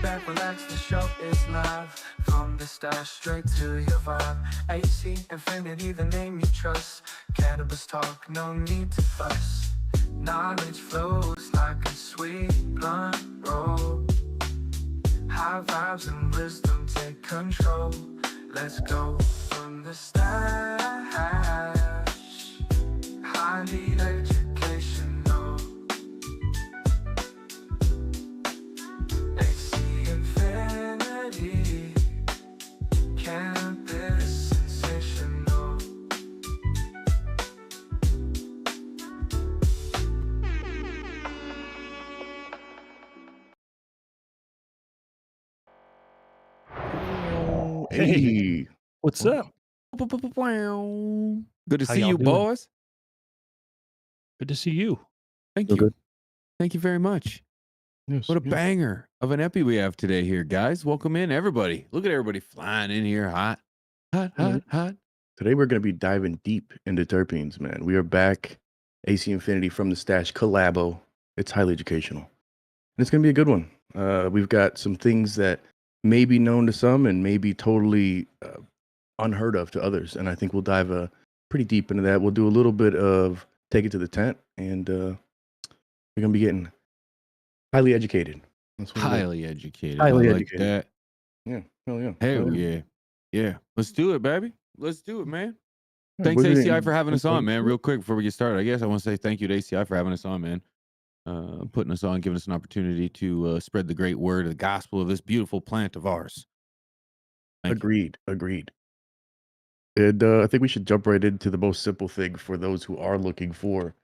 back, relax, the show is live. From the start straight to your vibe. AC Infinity, the name you trust. Cannabis talk, no need to fuss. Knowledge flows like a sweet blunt roll. High vibes and wisdom take control. Let's go from the stash. Highly educational. AC Infinity. Cannabis sensational. Hey, What's what up? up? Good to How see y'all you, doing? boys. Good to see you. Thank Feel you. good? Thank you very much. Yes, What a yes. banger of an epi we have today here, guys. Welcome in, everybody. Look at everybody flying in here hot, hot, hot, hot. Today we're going to be diving deep into terpenes, man. We are back, AC Infinity from the Stash collabo. It's highly educational, and it's going to be a good one. We've got some things that may be known to some and may be totally unheard of to others, and I think we'll dive pretty deep into that. We'll do a little bit of take it to the tent, and we're going to be getting highly educated. That's what it is. Highly educated. Highly I like educated. that. Yeah, hell yeah. Hell yeah. Yeah. Let's do it, baby. Let's do it, man. All right, Thanks, we're gonna ACI, for having us on, man. into it. Real quick before we get started, I guess I want to say thank you to ACI for having us on, man. Putting us on, giving us an opportunity to spread the great word of the gospel of this beautiful plant of ours. Thank you. Agreed. And I think we should jump right into the most simple thing for those who are looking for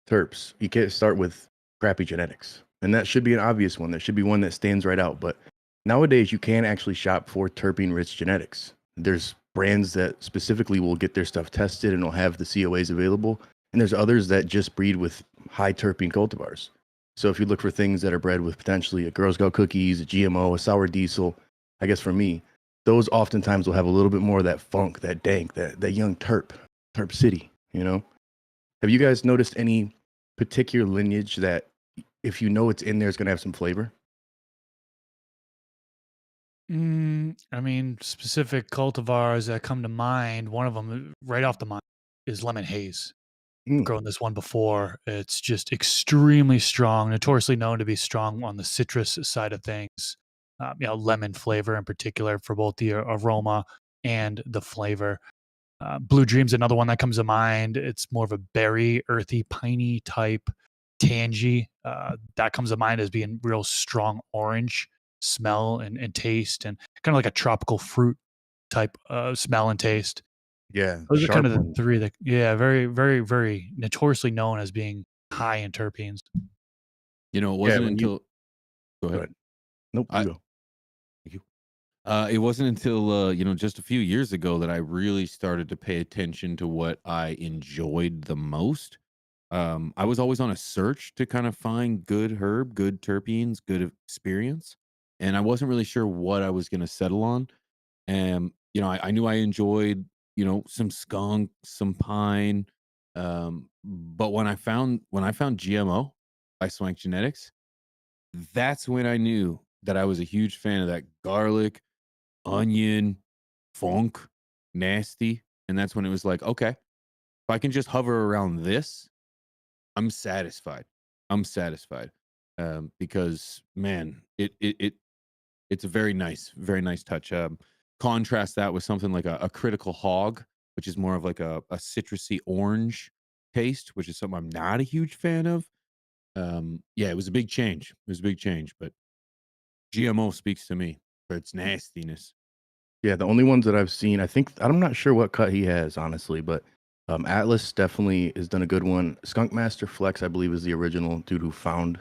terps. You can't start with crappy genetics. And that should be an obvious one. That should be one that stands right out. But nowadays, you can actually shop for terpene rich genetics. There's brands that specifically will get their stuff tested and will have the COAs available. And there's others that just breed with high terpene cultivars. So if you look for things that are bred with potentially a Girl Scout cookies, a GMO, a sour diesel, I guess for me, those oftentimes will have a little bit more of that funk, that dank, that young terp city, you know? Have you guys noticed any particular lineage that if you know it's in there, it's going to have some flavor? I mean, specific cultivars that come to mind, one of them right off the mind is lemon haze. Mm, Grown this one before. It's just extremely strong, notoriously known to be strong on the citrus side of things. Lemon flavor in particular for both the aroma and the flavor. Blue Dream's another one that comes to mind. It's more of a berry, earthy, piney type tangy. That comes to mind as being real strong orange smell and taste, and kind of like a tropical fruit type smell and taste. yeah, Those are kind sharp of the ones. three that, yeah, very, very, very notoriously known as being high in terpenes. You know, it Yeah, wasn't when you until. Go go ahead. ahead. Nope, you I, go. Thank you. It wasn't until just a few years ago that I really started to pay attention to what I enjoyed the most. I was always on a search to kind of find good herb, good terpenes, good experience, and I wasn't really sure what I was going to settle on. And I knew I enjoyed some skunk, some pine, but when I found GMO by Swank Genetics, that's when I knew that I was a huge fan of that garlic, onion, funk, nasty. And that's when it was like, okay, if I can just hover around this, I'm satisfied. I'm satisfied. Because man, it's a very nice touch. Contrast that with something like a critical hog, which is more of like a citrusy orange taste, which is something I'm not a huge fan of. Yeah, it was a big change. It was a big change, but GMO speaks to me for its nastiness. Yeah, the only ones that I've seen, I think I'm not sure what cut he has, honestly, but Atlas definitely has done a good one. Skunk Master Flex, I believe, is the original dude who found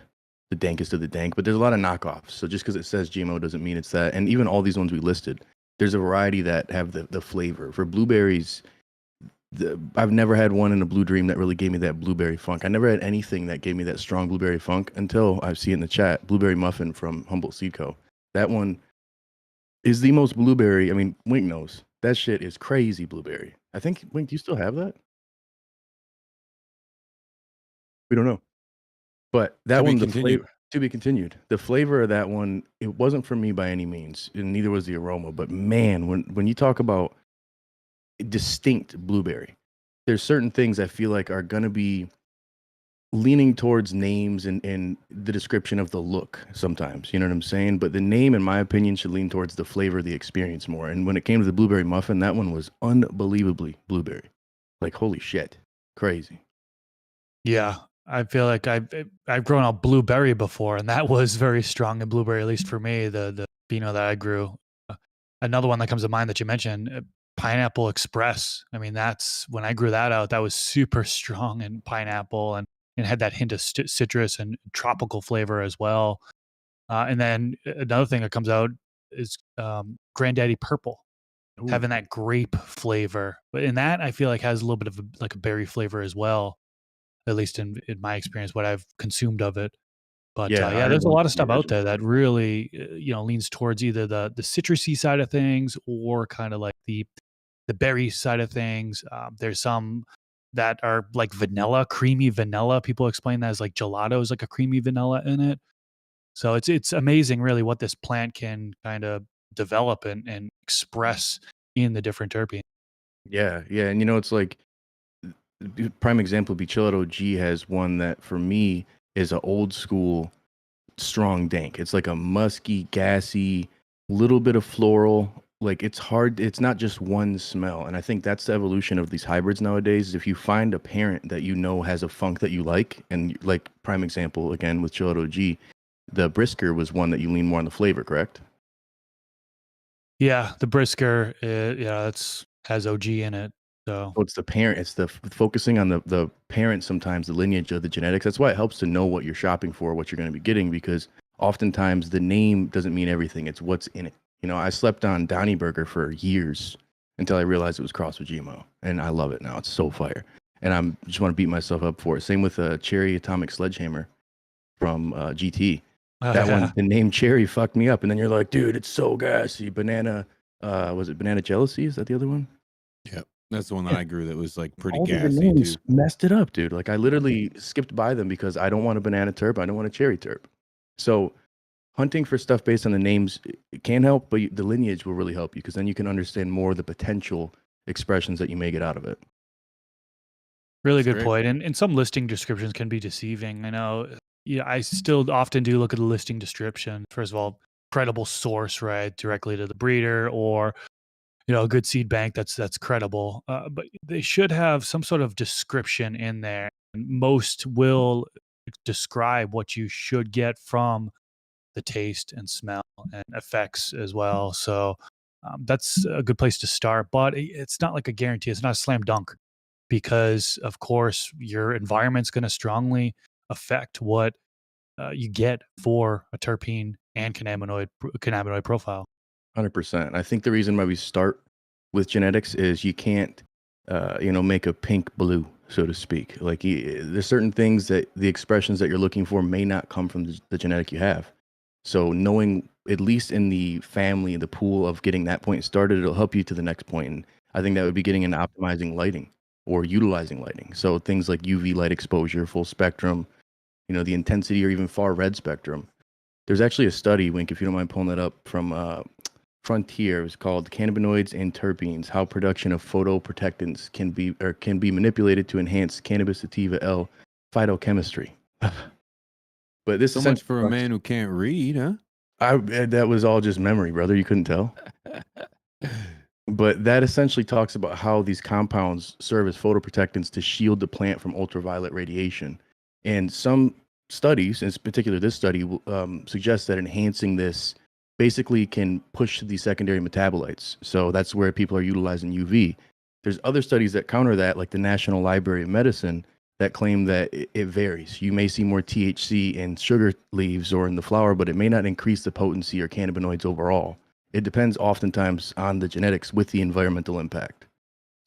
the dankest of the dank, but there's a lot of knockoffs. So just because it says GMO doesn't mean it's that. And even all these ones we listed, there's a variety that have the flavor. For blueberries, I've never had one in a Blue Dream that really gave me that blueberry funk. I never had anything that gave me that strong blueberry funk until I see it in the chat. Blueberry Muffin from Humboldt Seed Co. That one is the most blueberry. I mean, Wink knows that shit is crazy blueberry. I think Wink, do you still have that? We don't know, but To that be one, the continued. flavor. To be continued. The flavor of that one, it wasn't for me by any means, and neither was the aroma. But man, when you talk about distinct blueberry, there's certain things I feel like are gonna be leaning towards names and the description of the look sometimes. You know what I'm saying? But the name, in my opinion, should lean towards the flavor of the experience more. And when it came to the blueberry muffin, that one was unbelievably blueberry. Like holy shit, crazy. Yeah, I feel like I've grown up blueberry before, and that was very strong in blueberry, at least for me. The Beano that I grew. Uh, Another one that comes to mind that you mentioned, Pineapple Express. I mean, that's when I grew that out. That was super strong in pineapple and had that hint of citrus and tropical flavor as well. And then another thing that comes out is Granddaddy Purple, Ooh, having that grape flavor. But in that, I feel like has a little bit of like a berry flavor as well, at least in my experience, what I've consumed of it. But yeah, yeah, I there's a love lot of the stuff out original. there that really leans towards either the citrusy side of things or kind of like the berry side of things. There's some that are like vanilla, creamy vanilla. People explain that as like gelato is like a creamy vanilla in it. So it's amazing really what this plant can kind of develop and express in the different terpenes. Yeah, yeah, and it's like prime example would be Chillado G has one that for me is a old school strong dank. It's like a musky, gassy, little bit of floral. Like it's hard. It's not just one smell. And I think that's the evolution of these hybrids nowadays. Is if you find a parent that you know has a funk that you like, and like prime example again with Chillado G, the Brisker was one that you lean more on the flavor, correct? Yeah, the Brisker, yeah, it's has OG in it. So So it's the parent. It's the focusing on the parent sometimes, the lineage of the genetics. That's why it helps to know what you're shopping for, what you're going to be getting, because oftentimes the name doesn't mean everything. It's what's in it. I slept on Donnie Burger for years until I realized it was crossed with GMO, and I love it now. It's so fire, and I'm just want to beat myself up for it. Same with a Cherry Atomic Sledgehammer from GT. oh That yeah. one, the name Cherry fucked me up, and then you're like, dude, it's so gassy. Banana, was it Banana Jealousy? Is that the other one? Yeah, that's the one that I grew that was like pretty All the gassy names too. messed it up, dude. Like I literally skipped by them because I don't want a banana terp. I don't want a cherry terp. So hunting for stuff based on the names it can help, but the lineage will really help you because then you can understand more of the potential expressions that you may get out of it. Really That's good great. point. And some listing descriptions can be deceiving. I know. Yeah, I still often do look at the listing description. First of all, credible source, right, directly to the breeder, or a good seed bank that's credible. But they should have some sort of description in there. And most will describe what you should get from the taste and smell and effects as well. So that's a good place to start. But it's not like a guarantee. It's not a slam dunk because, of course, your environment's going to strongly affect what you get for a terpene and cannabinoid profile. 100%. I think the reason why we start with genetics is you can't, make a pink blue, so to speak. Like there's certain things that the expressions that you're looking for may not come from the genetic you have. So knowing at least in the family, the pool of getting that point started, it'll help you to the next point. And I think that would be getting into optimizing lighting or utilizing lighting. So things like UV light exposure, full spectrum, the intensity or even far red spectrum. There's actually a study, Wink, if you don't mind pulling that up from Frontier. It was called "Cannabinoids and Terpenes: How Production of Photoprotectants can be manipulated to enhance cannabis sativa L phytochemistry." But this So much essentially for a talks. man who can't read, huh? That was all just memory, brother. You couldn't tell. But that essentially talks about how these compounds serve as photoprotectants to shield the plant from ultraviolet radiation. And some studies, in particular this study, suggests that enhancing this basically can push the secondary metabolites. So that's where people are utilizing UV. There's other studies that counter that, like the National Library of Medicine, that claim that it varies. You may see more THC in sugar leaves or in the flower, but it may not increase the potency or cannabinoids overall. It depends oftentimes on the genetics with the environmental impact.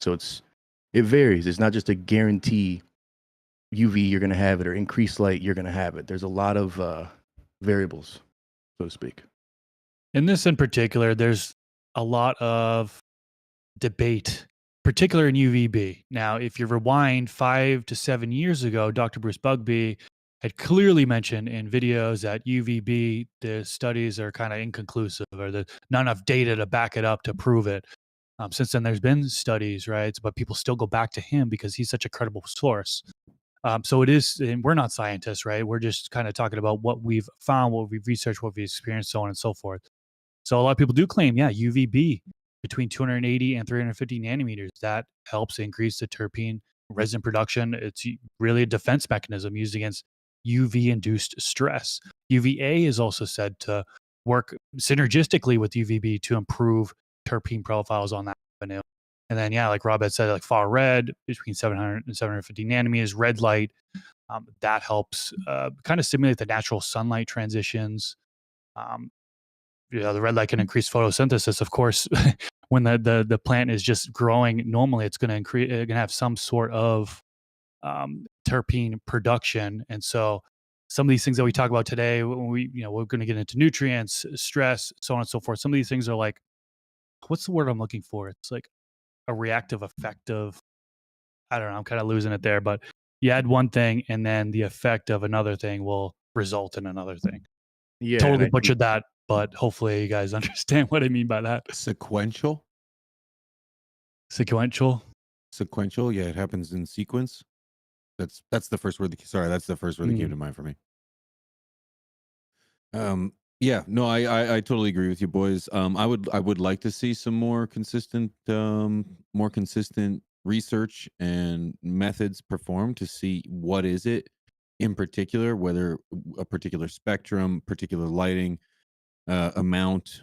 So it varies. It's not just a guarantee UV you're going to have it or increased light you're going to have it. There's a lot of variables, so to speak. In this in particular, there's a lot of debate, particular in UVB. Now, if you rewind 5 to 7 years ago, Dr. Bruce Bugbee had clearly mentioned in videos that UVB, the studies are kind of inconclusive, or there's not enough data to back it up to prove it. Since then, there's been studies, right? But people still go back to him because he's such a credible source. So it is, and we're not scientists, right? We're just kind of talking about what we've found, what we've researched, what we've experienced, so on and so forth. So a lot of people do claim, yeah, UVB between 280 and 350 nanometers, that helps increase the terpene resin production. It's really a defense mechanism used against UV-induced stress. UVA is also said to work synergistically with UVB to improve terpene profiles on that avenue. And then, yeah, like Rob had said, like far red between 700 and 750 nanometers, red light, that helps kind of simulate the natural sunlight transitions. Um, the red light can increase photosynthesis. Of course, when the plant is just growing normally, it's going to increase. It's going to have some sort of terpene production, and so some of these things that we talk about today, when we're going to get into nutrients, stress, so on and so forth. Some of these things are like, what's the word I'm looking for? It's like a reactive effect of, I don't know. I'm kind of losing it there, but you add one thing, and then the effect of another thing will result in another thing. Yeah, and Totally I think butchered that, but hopefully you guys understand what I mean by that. Sequential. Sequential. Yeah, it happens in sequence. That's the first word. That's the first word that came to mind for me. Yeah, no, I totally agree with you, boys. I would like to see some more consistent research and methods performed to see what is it in particular, whether a particular spectrum, particular lighting amount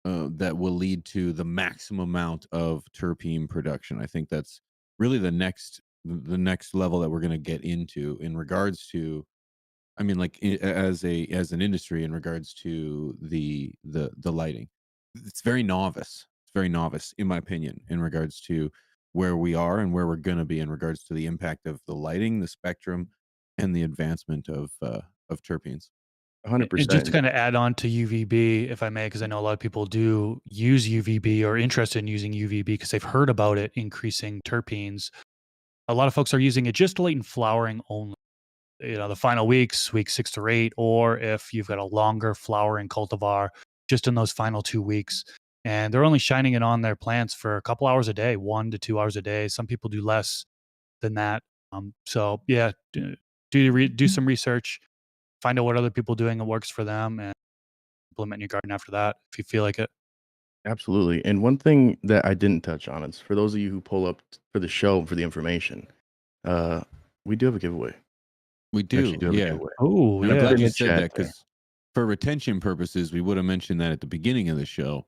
that will lead to the maximum amount of terpene production. I think that's really the next level that we're going to get into in regards to, I mean, like as an industry, in regards to the lighting. It's very novice. It's very novice, in my opinion, in regards to where we are and where we're going to be in regards to the impact of the lighting, the spectrum, and the advancement of terpenes. And just 100%. to kind of add on to UVB, if I may, because I know a lot of people do use UVB or interested in using UVB because they've heard about it increasing terpenes. A lot of folks are using it just late in flowering only. The final weeks, week 6 to 8, or if you've got a longer flowering cultivar, just in those final 2 weeks. And they're only shining it on their plants for a couple hours a day, 1 to 2 hours a day. Some people do less than that. So yeah, do some research, find out what other people are doing that works for them, and implement in your garden after that if you feel like it. Absolutely. And one thing that I didn't touch on is for those of you who pull up for the show for the information, we do have a giveaway. We Actually do, have a yeah. giveaway. Oh, And I'm Put it glad in you the said chat that, there. because for retention purposes, we would have mentioned that at the beginning of the show.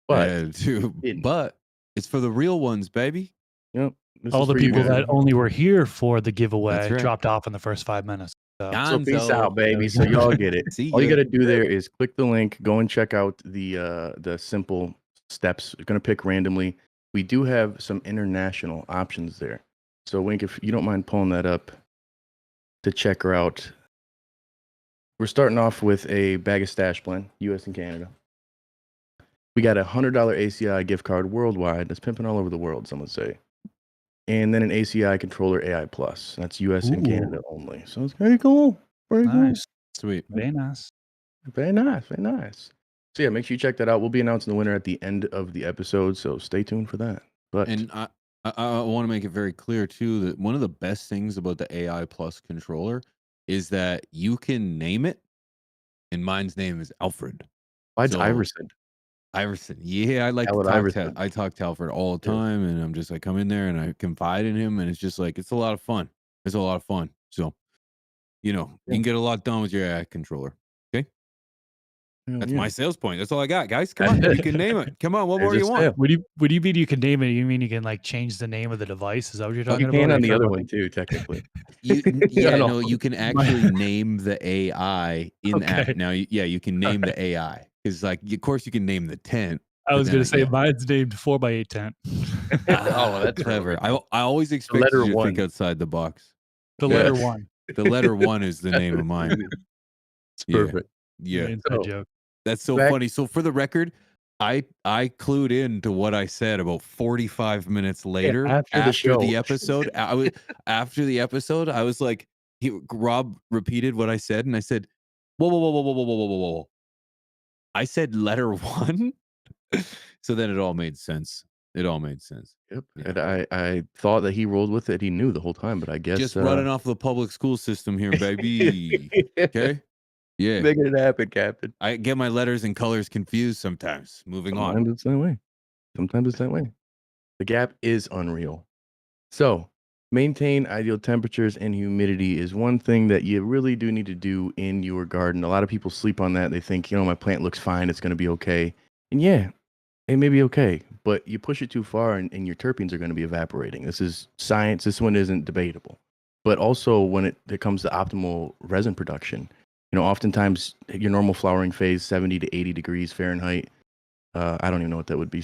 But didn't. But it's for the real ones, baby. Yep, this all is the for you people guys. that only were here for the That's giveaway right. dropped off in the first 5 minutes. So peace Gonzo. out, baby. we So go. y'all get it. See All you ya. got to do there is click the link, go and check out the simple steps. You're gonna pick randomly. We do have some international options there. So Wink, if you don't mind pulling that up to check her out. We're starting off with a bag of stash blend, US and Canada. We got a $100 ACI gift card worldwide. That's pimping all over the world, some would say. And then an ACI controller AI Plus. That's US and Canada only. So it's very cool. Very cool. Nice. Sweet. Very nice. Very nice. Very nice. So yeah, make sure you check that out. We'll be announcing the winner at the end of the episode, so stay tuned for that. But And I want to make it very clear too that one of the best things about the AI Plus controller is that you can name it, and mine's name is Alfred. mine's So Iverson. Iverson. Yeah, I like to Allen talk Iverson. I talk to Alfred all the Yeah. time, and I'm just like, come in there and I confide in him, and it's just like, it's a lot of fun. It's a lot of fun. So, you Yeah. can get a lot done with your AI controller. Okay. Hell That's yeah. my sales point. That's all I got, guys. Come on. You can name it. Come on. What There's more do you a want? sale. What do you mean you can name it? You mean you can like change the name of the device? Is that what you're talking You about? can Or on you the other talking one too, technically. Yeah, No. no, you can actually name the AI in Okay. app. Now, yeah, you can name the AI. Because, like, of course, you can name the tent. I was then, going to say yeah. mine's named 4x8 tent. Oh, that's clever. really I always expected letter you to think one. outside the box. The Yeah. letter 1. The letter 1 is the name of mine. It's Yeah. perfect. Yeah. Inside So, joke. That's so back- funny. So for the record, I clued in to what I said about 45 minutes later after the show. episode. After the episode, I was like, Rob repeated what I said, and I said, "Whoa, whoa, whoa, whoa, whoa, whoa, whoa, whoa, whoa, whoa." I said letter 1? So then it all made sense. It all made sense. Yep. Yeah. And I thought that he rolled with it. He knew the whole time, but I guess Just running off the public school system here, baby. Okay? Yeah. making it happen, Captain. I get my letters and colors confused sometimes. Moving on. Sometimes it's that way. Sometimes it's that way. The gap is unreal. So, maintain ideal temperatures and humidity is one thing that you really do need to do in your garden. A lot of people sleep on that. They think, my plant looks fine. It's going to be okay. And yeah, it may be okay, but you push it too far and your terpenes are going to be evaporating. This is science. This one isn't debatable. But also, when it comes to optimal resin production, oftentimes your normal flowering phase, 70 to 80 degrees Fahrenheit. I don't even know what that would be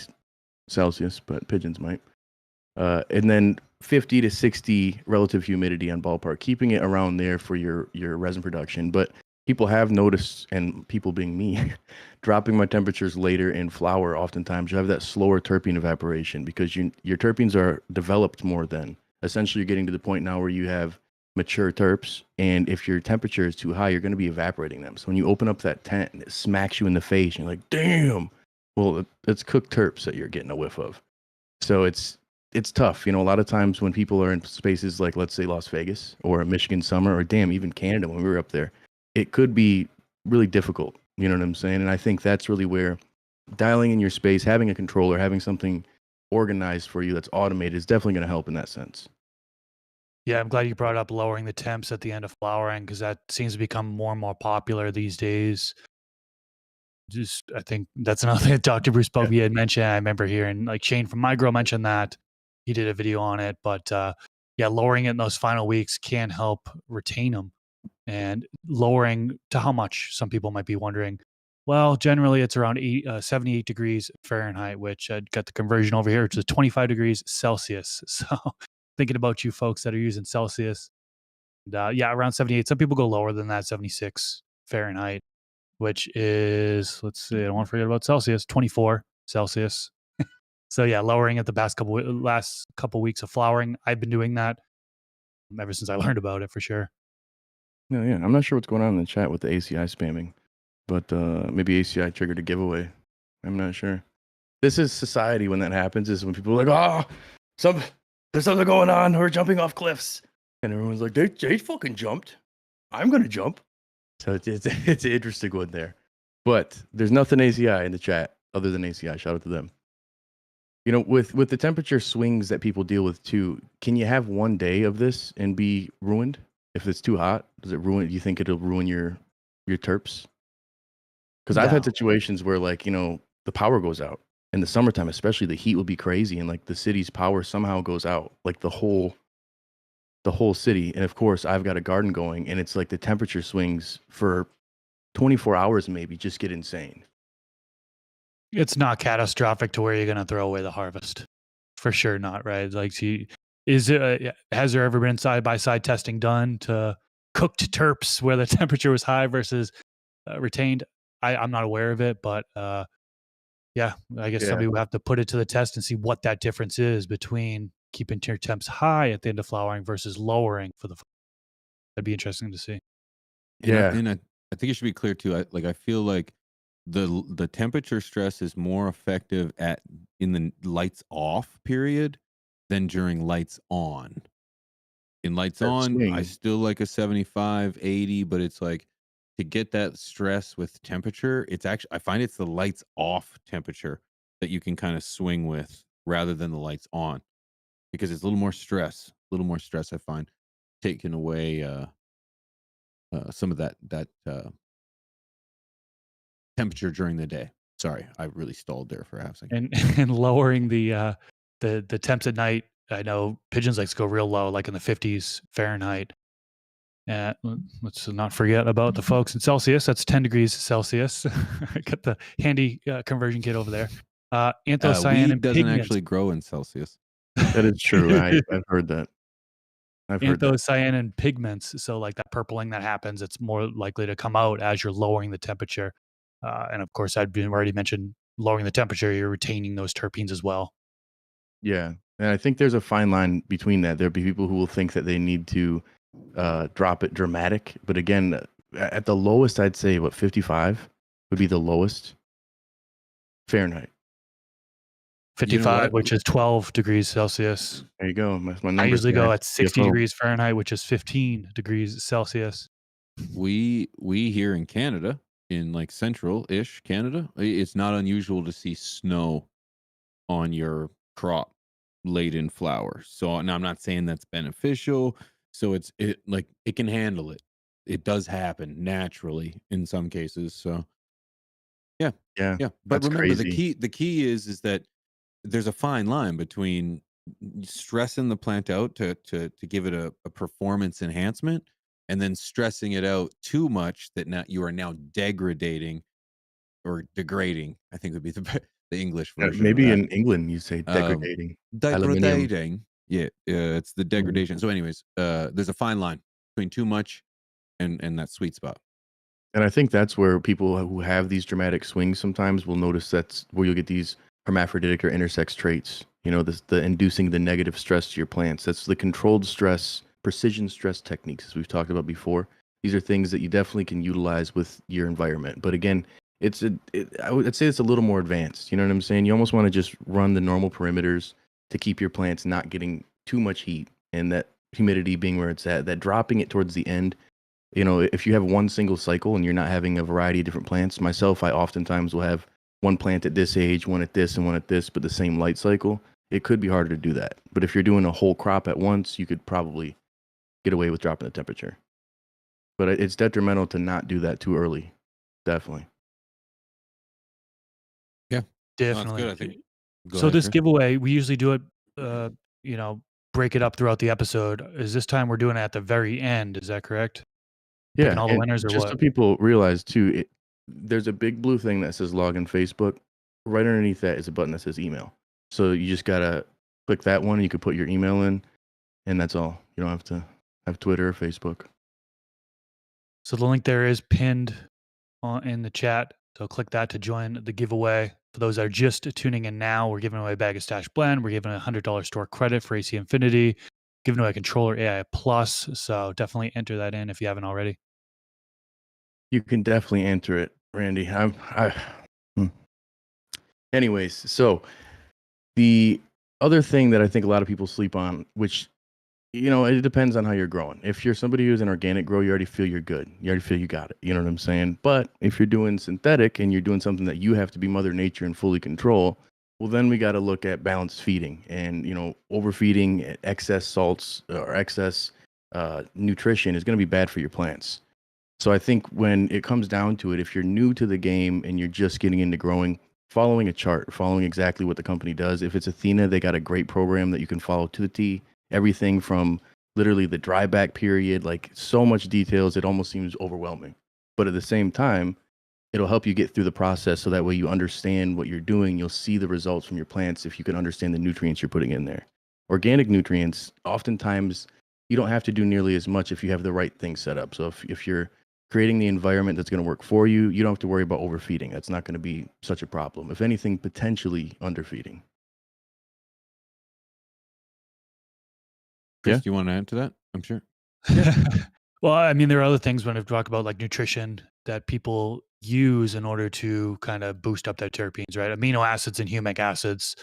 Celsius, but pigeons might. And then 50 to 60 relative humidity on ballpark, keeping it around there for your resin production. But people have noticed, and people being me, dropping my temperatures later in flower, oftentimes you have that slower terpene evaporation because your terpenes are developed more then. Essentially, you're getting to the point now where you have mature terps, and if your temperature is too high, you're going to be evaporating them. So when you open up that tent and it smacks you in the face, and you're like, damn, well, it's cooked terps that you're getting a whiff of. So it's tough. A lot of times when people are in spaces like, let's say, Las Vegas or Michigan summer, or damn, even Canada when we were up there, it could be really difficult. You know what I'm saying? And I think that's really where dialing in your space, having a controller, having something organized for you that's automated is definitely going to help in that sense. Yeah, I'm glad you brought up lowering the temps at the end of flowering because that seems to become more and more popular these days. Just, I think that's another thing that Dr. Bruce Yeah. Bogey had mentioned. I remember hearing like Shane from My Grow mentioned that he did a video on it, but yeah, lowering it in those final weeks can help retain them. And lowering to how much? Some people might be wondering. Well, generally it's around 78 degrees Fahrenheit, which I got the conversion over here, which is 25 degrees Celsius. So thinking about you folks that are using Celsius, and, yeah, around 78. Some people go lower than that, 76 Fahrenheit, which is, let's see, I don't want to forget about Celsius, 24 Celsius. So yeah, lowering it the last couple weeks of flowering. I've been doing that ever since I learned about it for sure. Yeah, yeah. I'm not sure what's going on in the chat with the ACI spamming, but maybe ACI triggered a giveaway. I'm not sure. This is society when that happens, is when people are like, oh, there's something going on. We're jumping off cliffs. And everyone's like, they fucking jumped. I'm going to jump. So it's an interesting one there. But there's nothing ACI in the chat other than ACI. Shout out to them. With the temperature swings that people deal with too, can you have one day of this and be ruined? If it's too hot, does it ruin? Do you think it'll ruin your terps? Because I've had No. situations where, like, the power goes out in the summertime, especially the heat will be crazy, and like the city's power somehow goes out, like the whole city. And of course, I've got a garden going, and it's like the temperature swings for 24 hours maybe just get insane. It's not catastrophic to where you're going to throw away the harvest. For sure not, right? Like, has there ever been side by side testing done to cooked terps where the temperature was high versus retained? I'm not aware of it, but yeah, I guess Yeah. somebody would have to put it to the test and see what that difference is between keeping your temps high at the end of flowering versus lowering for the. That'd be interesting to see. Yeah. And I think it should be clear too. I feel like the temperature stress is more effective in the lights off period than during lights on. In lights That on, I swing. still like a 75, 80, but it's like to get that stress with temperature, it's actually, I find it's the lights off temperature that you can kind of swing with rather than the lights on because it's a little more stress I find taking away some of that temperature during the day. Sorry, I really stalled there for a half second. And lowering the temps at night. I know pigeons like to go real low, like in the 50s Fahrenheit. Let's not forget about the folks in Celsius. That's 10 degrees Celsius. I got the handy conversion kit over there. Anthocyanin Weed and doesn't pigments. actually grow in Celsius. That is true. I've heard that. I've heard that. Anthocyanin pigments. So like that purpling that happens, it's more likely to come out as you're lowering the temperature. And of course, I'd been already mentioned lowering the temperature, you're retaining those terpenes as well. Yeah. And I think there's a fine line between that. There'll be people who will think that they need to drop it dramatic. But again, at the lowest, I'd say what 55 would be the lowest Fahrenheit. You know 55, what? which is 12 degrees Celsius. There you go. My I numbers usually guy, go at 60 CFO. degrees Fahrenheit, which is 15 degrees Celsius. We here in Canada, in like central-ish Canada, it's not unusual to see snow on your crop late in flower. So now I'm not saying that's beneficial. So it like it can handle it. It does happen naturally in some cases. So yeah. Yeah, Yeah. But that's remember crazy. the key is that there's a fine line between stressing the plant out to give it a performance enhancement and then stressing it out too much that now you are now degrading or degrading, I think would be the English version of Maybe that. in England you say Um, degrading aluminium. degrading. Yeah, it's the Mm. degradation. So anyways, there's a fine line between too much and that sweet spot. And I think that's where people who have these dramatic swings sometimes will notice that's where you'll get these hermaphroditic or intersex traits. You know, the inducing the negative stress to your plants. That's the controlled stress, precision stress techniques, as we've talked about before. These are things that you definitely can utilize with your environment. But again, I'd say it's a little more advanced. You know what I'm saying? You almost want to just run the normal perimeters to keep your plants not getting too much heat and that humidity being where it's at. That dropping it towards the end, you know, if you have one single cycle and you're not having a variety of different plants, myself, I oftentimes will have one plant at this age, one at this, and one at this, but the same light cycle. It could be harder to do that. But if you're doing a whole crop at once, you could probably get away with dropping the temperature. But it's detrimental to not do that too early. Definitely. Yeah, no, that's Definitely. good. I think. Go So ahead, this Chris. giveaway, we usually do it, uh, you know, break it up throughout the episode. Is this time we're doing it at the very end? Is that correct? Picking Yeah, all the and winners or just so what? people realize too, there's a big blue thing that says log in Facebook. Right underneath that is a button that says email. So you just gotta click that one. And you could put your email in, and that's all. You don't have to have Twitter or Facebook. So the link there is pinned in the chat. So click that to join the giveaway. For those that are just tuning in now, we're giving away a bag of Stash Blend. We're giving a $100 store credit for AC Infinity, giving away a controller AI Plus. So definitely enter that in if you haven't already. You can definitely enter it, Randy. Hmm. Anyways, so the other thing that I think a lot of people sleep on, which you know, it depends on how you're growing. If you're somebody who's an organic grow, you already feel you're good. You already feel you got it. You know what I'm saying? But if you're doing synthetic and you're doing something that you have to be Mother Nature and fully control, well, then we got to look at balanced feeding and, you know, overfeeding, excess salts or excess nutrition is going to be bad for your plants. So I think when it comes down to it, if you're new to the game and you're just getting into growing, following a chart, following exactly what the company does. If it's Athena, they got a great program that you can follow to the T. Everything from literally the dry back period, like so much details, it almost seems overwhelming. But at the same time, it'll help you get through the process so that way you understand what you're doing. You'll see the results from your plants if you can understand the nutrients you're putting in there. Organic nutrients, oftentimes, you don't have to do nearly as much if you have the right things set up. So if you're creating the environment that's going to work for you, you don't have to worry about overfeeding. That's not going to be such a problem. If anything, potentially underfeeding. Chris, Yeah. do you want to add to that? I'm sure. Well, I mean, there are other things when I talk about like nutrition that people use in order to kind of boost up their terpenes, right? Amino acids and humic acids.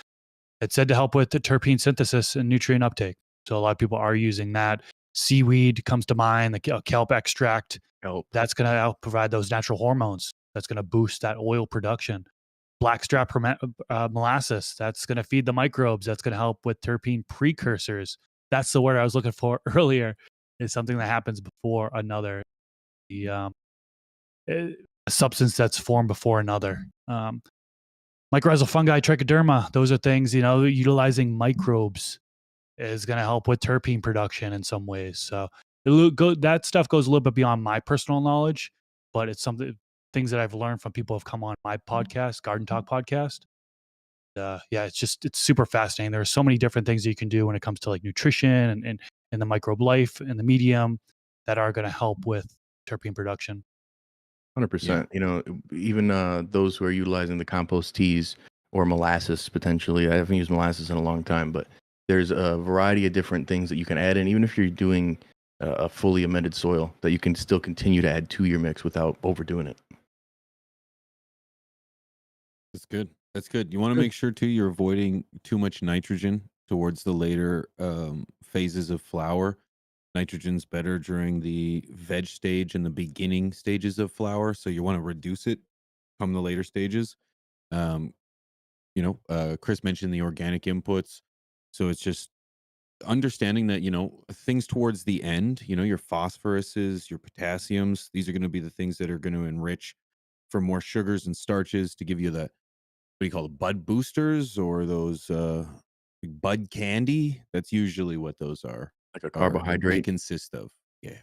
It's said to help with the terpene synthesis and nutrient uptake. So a lot of people are using that. Seaweed comes to mind, the kelp extract. Help. That's going to help provide those natural hormones. That's going to boost that oil production. Blackstrap molasses. That's going to feed the microbes. That's going to help with terpene precursors. That's the word I was looking for earlier. Is something that happens before another. The a substance that's formed before another. Mycorrhizal fungi, trichoderma. Those are things, you know, utilizing microbes is going to help with terpene production in some ways. So that stuff goes a little bit beyond my personal knowledge, but it's something things that I've learned from people who've come on my podcast, Garden Talk podcast. Yeah, it's super fascinating. There are so many different things that you can do when it comes to like nutrition and the microbe life and the medium that are going to help with terpene production. 100%. You know, even those who are utilizing the compost teas or molasses potentially. I haven't used molasses in a long time, but there's a variety of different things that you can add in. Even if you're doing a fully amended soil that you can still continue to add to your mix without overdoing it. That's good. That's good. You want to Good. make sure too you're avoiding too much nitrogen towards the later phases of flower. Nitrogen's better during the veg stage and the beginning stages of flower, so you want to reduce it from the later stages. Um, Chris mentioned the organic inputs, so it's just understanding that things towards the end, your phosphoruses, your potassiums, these are going to be the things that are going to enrich for more sugars and starches to give you the what do you call it, bud boosters or those bud candy. That's usually what those are Like a are they carbohydrate. consist of. Yeah.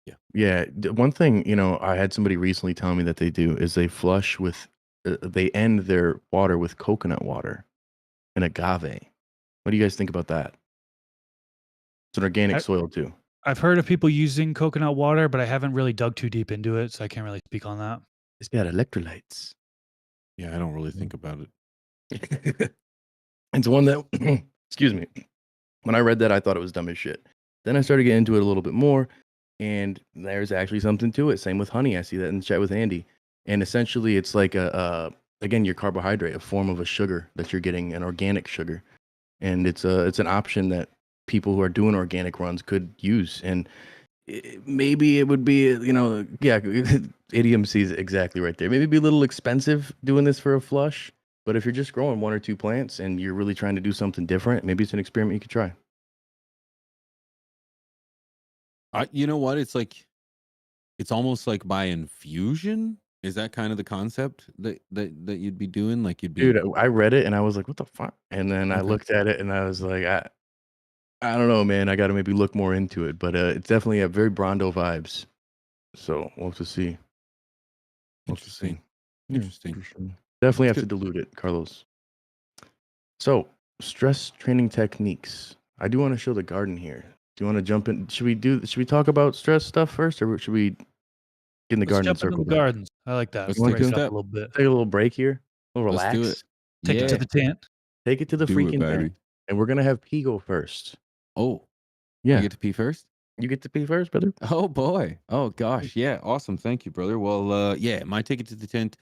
Yeah. Yeah, one thing, I had somebody recently tell me that they do is they flush with they end their water with coconut water and agave. What do you guys think about that? It's an organic I, soil too. I've heard of people using coconut water, but I haven't really dug too deep into it, so I can't really speak on that. It's got electrolytes. Yeah, I don't really Mm. think about it. It's one that excuse me. When I read that, I thought it was dumb as shit. Then I started getting into it a little bit more, and there's actually something to it. Same with honey. I see that in the chat with Andy. And essentially, it's like again, your carbohydrate, a form of a sugar that you're getting, an organic sugar. And it's an option that people who are doing organic runs could use. And maybe it would be, yeah, idiom sees it exactly right there. Maybe it'd be a little expensive doing this for a flush. But if you're just growing one or two plants and you're really trying to do something different, maybe it's an experiment you could try. You know what? It's almost like by infusion. Is that kind of the concept that you'd be doing? Like you'd be Dude, I read it and I was like, "What the fuck?" And then I okay. looked at it and I was like, I don't know, man. I gotta maybe look more into it." But, it's definitely a very Brondo vibes. So, we'll have to see. We'll have to see. Interesting. Yeah, it's Interesting. interesting. Definitely It's have to good. dilute it, Carlos. So, stress training techniques. I do wanna show the garden here. Do you wanna jump in? Should we talk about stress stuff first, or should we get in the Let's garden and jump into circle the back? gardens. I like that. Let's You want take a Break it to? up a step. little bit. Take a little break here? A little Let's do it. relax? Take it to Alright. Yeah. the tent. Take it to the Do it, freaking baby. tent, and we're gonna have P go first. Oh, I Yeah. get to pee first? You get to pee first, brother. Oh boy. Oh gosh. Yeah. Awesome. Thank you, brother. Well, yeah, my ticket to the tent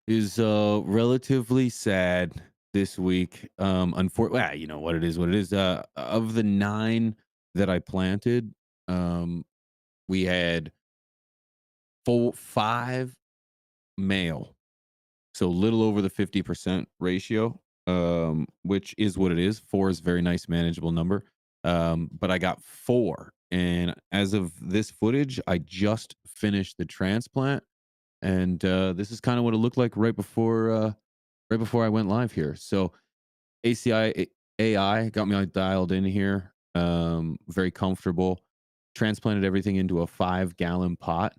is relatively sad this week. Well, you know what it is, what it is. Of the 9 that I planted, um, we had 5 male. So little over the 50% ratio, which is what it is. 4 is a very nice manageable number. But I got 4. And as of this footage, I just finished the transplant. And this is kind of what it looked like right before I went live here. So AI got me all dialed in here. Very comfortable. Transplanted everything into a 5-gallon pot.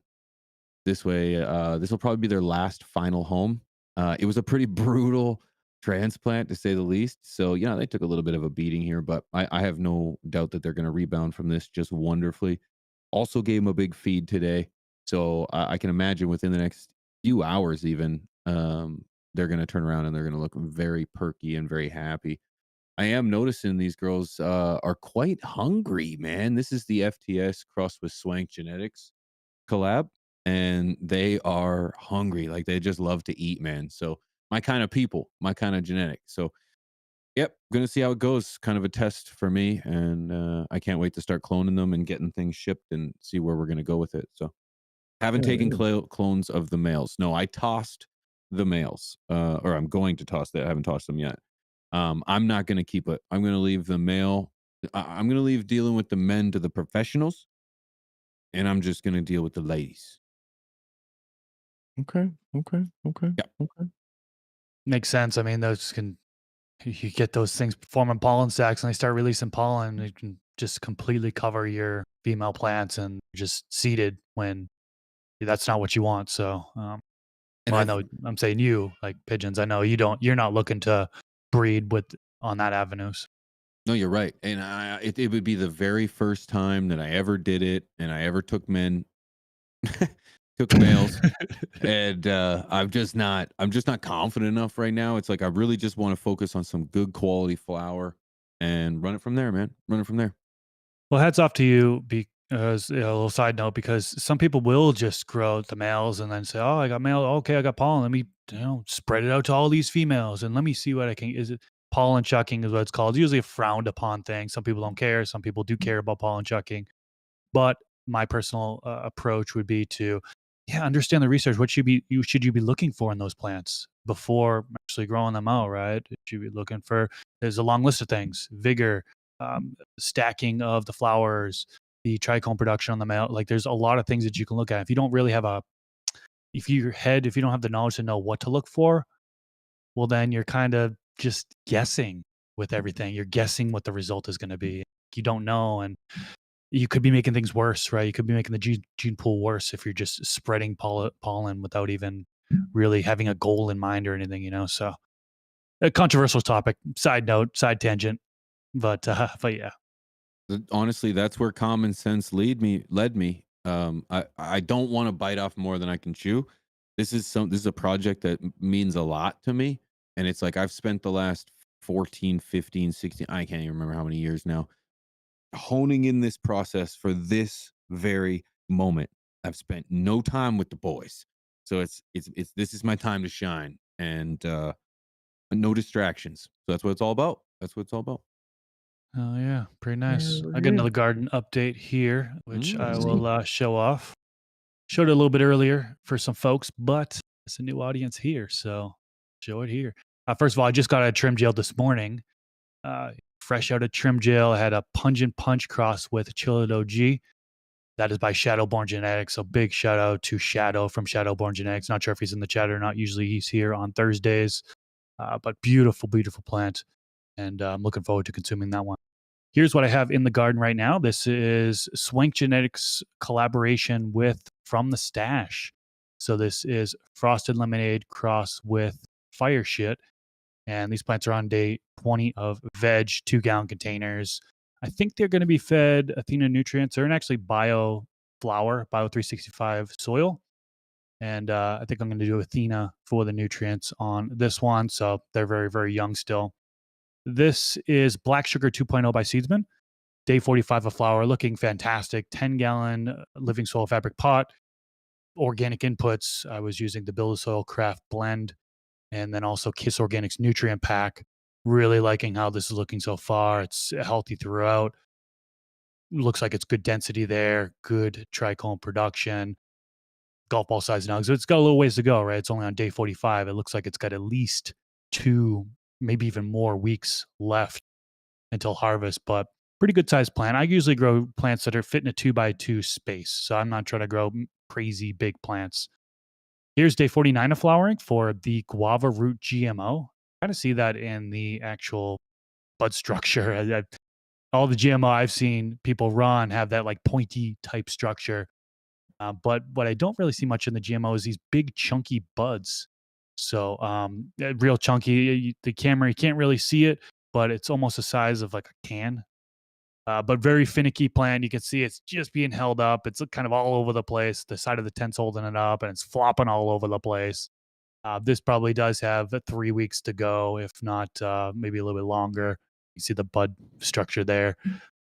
This way, this will probably be their last final home. It was a pretty brutal transplant to say the least. So, yeah, they took a little bit of a beating here, but I have no doubt that they're going to rebound from this just wonderfully. Also gave them a big feed today. So I can imagine within the next few hours, even, they're going to turn around and they're going to look very perky and very happy. I am noticing these girls are quite hungry, man. This is the FTS crossed with Swank Genetics collab, and they are hungry. Like they just love to eat, man. So my kind of people, my kind of genetic. So yep, gonna see how it goes. Kind of a test for me, and I can't wait to start cloning them and getting things shipped and see where we're gonna go with it. So haven't Yeah, taken yeah. clones of the males. No, I tossed the males, or I'm going to toss that. I haven't tossed them yet. I'm not gonna keep it. I'm gonna leave the male. I'm gonna leave dealing with the men to the professionals, and I'm just gonna deal with the ladies. Okay, okay, okay, Yeah. okay. Makes sense. I mean, those can you get those things forming pollen sacs and they start releasing pollen. It can just completely cover your female plants and just seeded when that's not what you want. So, And well, I I've know I'm saying you like pigeons. I know you're not looking to breed with on that avenues. No, you're right, and it would be the very first time that I ever did it, and I ever took men, took males, and I'm just not confident enough right now. It's like I really just want to focus on some good quality flour and run it from there, man. Run it from there. Well, hats off to you. As a little side note, because some people will just grow the males and then say, "Oh, I got male. Okay, I got pollen. Let me, spread it out to all these females and let me see what I can." Is it pollen chucking? Is what it's called. It's usually a frowned upon thing. Some people don't care. Some people do care about pollen chucking. But my personal approach would be to, yeah, understand the research. What should you be looking for in those plants before actually growing them out? Right? Should you be looking for? There's a long list of things: vigor, stacking of the flowers, the trichome production on the male. Like, there's a lot of things that you can look at. If you don't really have if you don't have the knowledge to know what to look for, well, then you're kind of just guessing with everything. You're guessing what the result is going to be. You don't know, and you could be making things worse, right? You could be making the gene pool worse if you're just spreading pollen without even really having a goal in mind or anything. So, a controversial topic. Side note, side tangent, but yeah. Honestly, that's where common sense led me. I don't want to bite off more than I can chew. This is a project that means a lot to me, and it's like I've spent the last 14, 15, 16, I can't even remember how many years now, honing in this process for this very moment. I've spent no time with the boys. So it's this is my time to shine, and no distractions. So that's what it's all about. That's what it's all about. Oh yeah, pretty nice. Hell I got yeah. another garden update here, which I Let's will see. show off. Showed it a little bit earlier for some folks, but it's a new audience here, so show it here. First of all, I just got out of trim jail this morning. Fresh out of trim jail, I had a pungent punch cross with Chilled OG. That is by Shadowborn Genetics. So big shout out to Shadow from Shadowborn Genetics. Not sure if he's in the chat or not. Usually he's here on Thursdays, but beautiful, beautiful plant, and I'm looking forward to consuming that one. Here's what I have in the garden right now. This is Swank Genetics collaboration with From the Stash. So this is frosted lemonade cross with fire shit. And these plants are on day 20 of veg, 2-gallon containers. I think they're going to be fed Athena nutrients. They're in actually bio flower, bio 365 soil. And I think I'm going to do Athena for the nutrients on this one. So they're very, very young still. This is Black Sugar 2.0 by Seedsman. Day 45 of flower, looking fantastic. 10-gallon living soil fabric pot. Organic inputs. I was using the Build a Soil Craft blend and then also Kiss Organics nutrient pack. Really liking how this is looking so far. It's healthy throughout. Looks like it's good density there, good trichome production, golf ball size nugs. So it's got a little ways to go, right? It's only on day 45. It looks like it's got at least 2, maybe even more weeks left until harvest, but pretty good sized plant. I usually grow plants that are fit in a 2x2 space. So I'm not trying to grow crazy big plants. Here's day 49 of flowering for the guava root GMO. Kind of see that in the actual bud structure. All the GMO I've seen people run have that like pointy type structure. But what I don't really see much in the GMO is these big chunky buds. So real chunky. The camera, you can't really see it, but it's almost the size of like a can. But very finicky plant. You can see it's just being held up. It's kind of all over the place. The side of the tent's holding it up, and it's flopping all over the place. This probably does have 3 weeks to go, if not maybe a little bit longer. You see the bud structure there.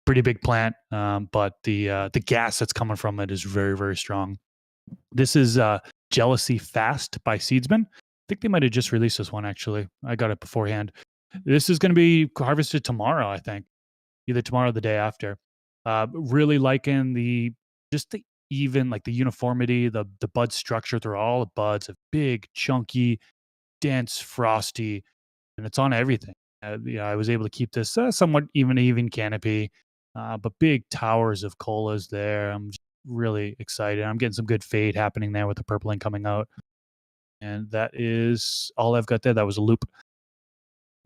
Pretty big plant, but the gas that's coming from it is very, very strong. This is Jealousy Fast by Seedsman. I think they might have just released this one, actually. I got it beforehand. This is going to be harvested tomorrow, I think. Either tomorrow or the day after. Really liking the even, like the uniformity, the bud structure through all the buds, a big, chunky, dense, frosty, and it's on everything. Yeah, I was able to keep this somewhat even canopy, but big towers of colas there. I'm just really excited. I'm getting some good fade happening there with the purpling coming out. And that is all I've got there. That was a loop.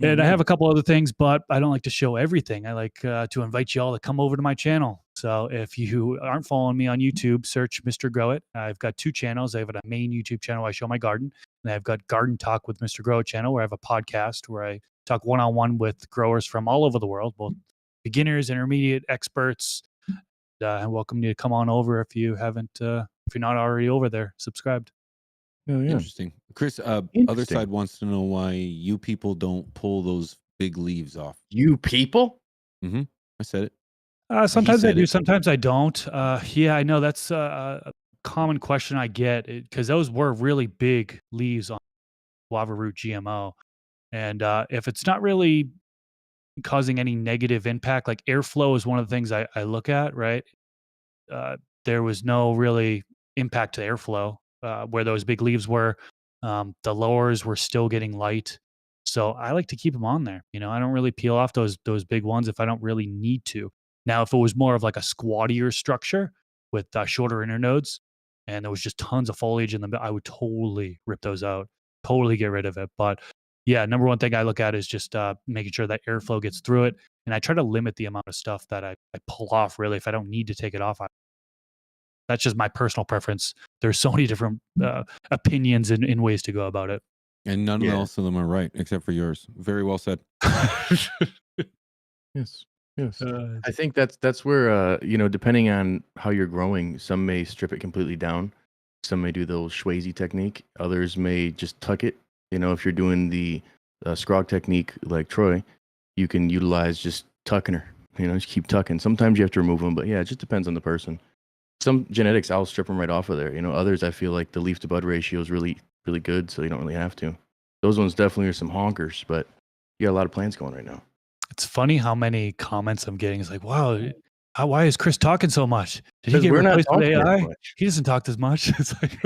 And I have a couple other things, but I don't like to show everything. I like to invite you all to come over to my channel. So if you aren't following me on YouTube, search Mr. Grow It. I've got 2 channels. I have a main YouTube channel where I show my garden, and I've got Garden Talk with Mr. Grow It channel where I have a podcast where I talk one-on-one with growers from all over the world, both beginners, intermediate, experts. I welcome you to come on over if you haven't, if you're not already over there, subscribed. Hell yeah. Interesting. Chris, other Interesting. side wants to know why you people don't pull those big leaves off. You people? I said it. Sometimes I said do, it. sometimes I don't. Yeah, I know that's a common question I get because those were really big leaves on guava root GMO, and if it's not really causing any negative impact, like airflow is one of the things I look at, right? uh, there was no really impact to airflow where those big leaves were. The lowers were still getting light, so I like to keep them on there. You know, I don't really peel off those big ones if I don't really need to. Now, if it was more of like a squattier structure with shorter internodes, and there was just tons of foliage in them, I would totally rip those out, totally get rid of it. But yeah, number one thing I look at is just making sure that airflow gets through it, and I try to limit the amount of stuff that I pull off. Really, if I don't need to take it off, that's just my personal preference. There's so many different opinions and ways to go about it. And none of Yeah. else of them are right except for yours. Very well said. Yes. Yes. Uh, I think that's where depending on how you're growing, some may strip it completely down. Some may do the old Schwazy technique. Others may just tuck it. You know, if you're doing the scrog technique like Troy, you can utilize just tucking her. You know, just keep tucking. Sometimes you have to remove them, but yeah, it just depends on the person. Some genetics, I'll strip them right off of there. You know, others I feel like the leaf to bud ratio is really, really good, so you don't really have to. Those ones definitely are some honkers, but you got a lot of plants going right now. it's funny how many comments I'm getting. It's like, wow, why is Chris talking so much? Did he Because get we're not replaced with talking as AI? much. He doesn't talk as much. It's like,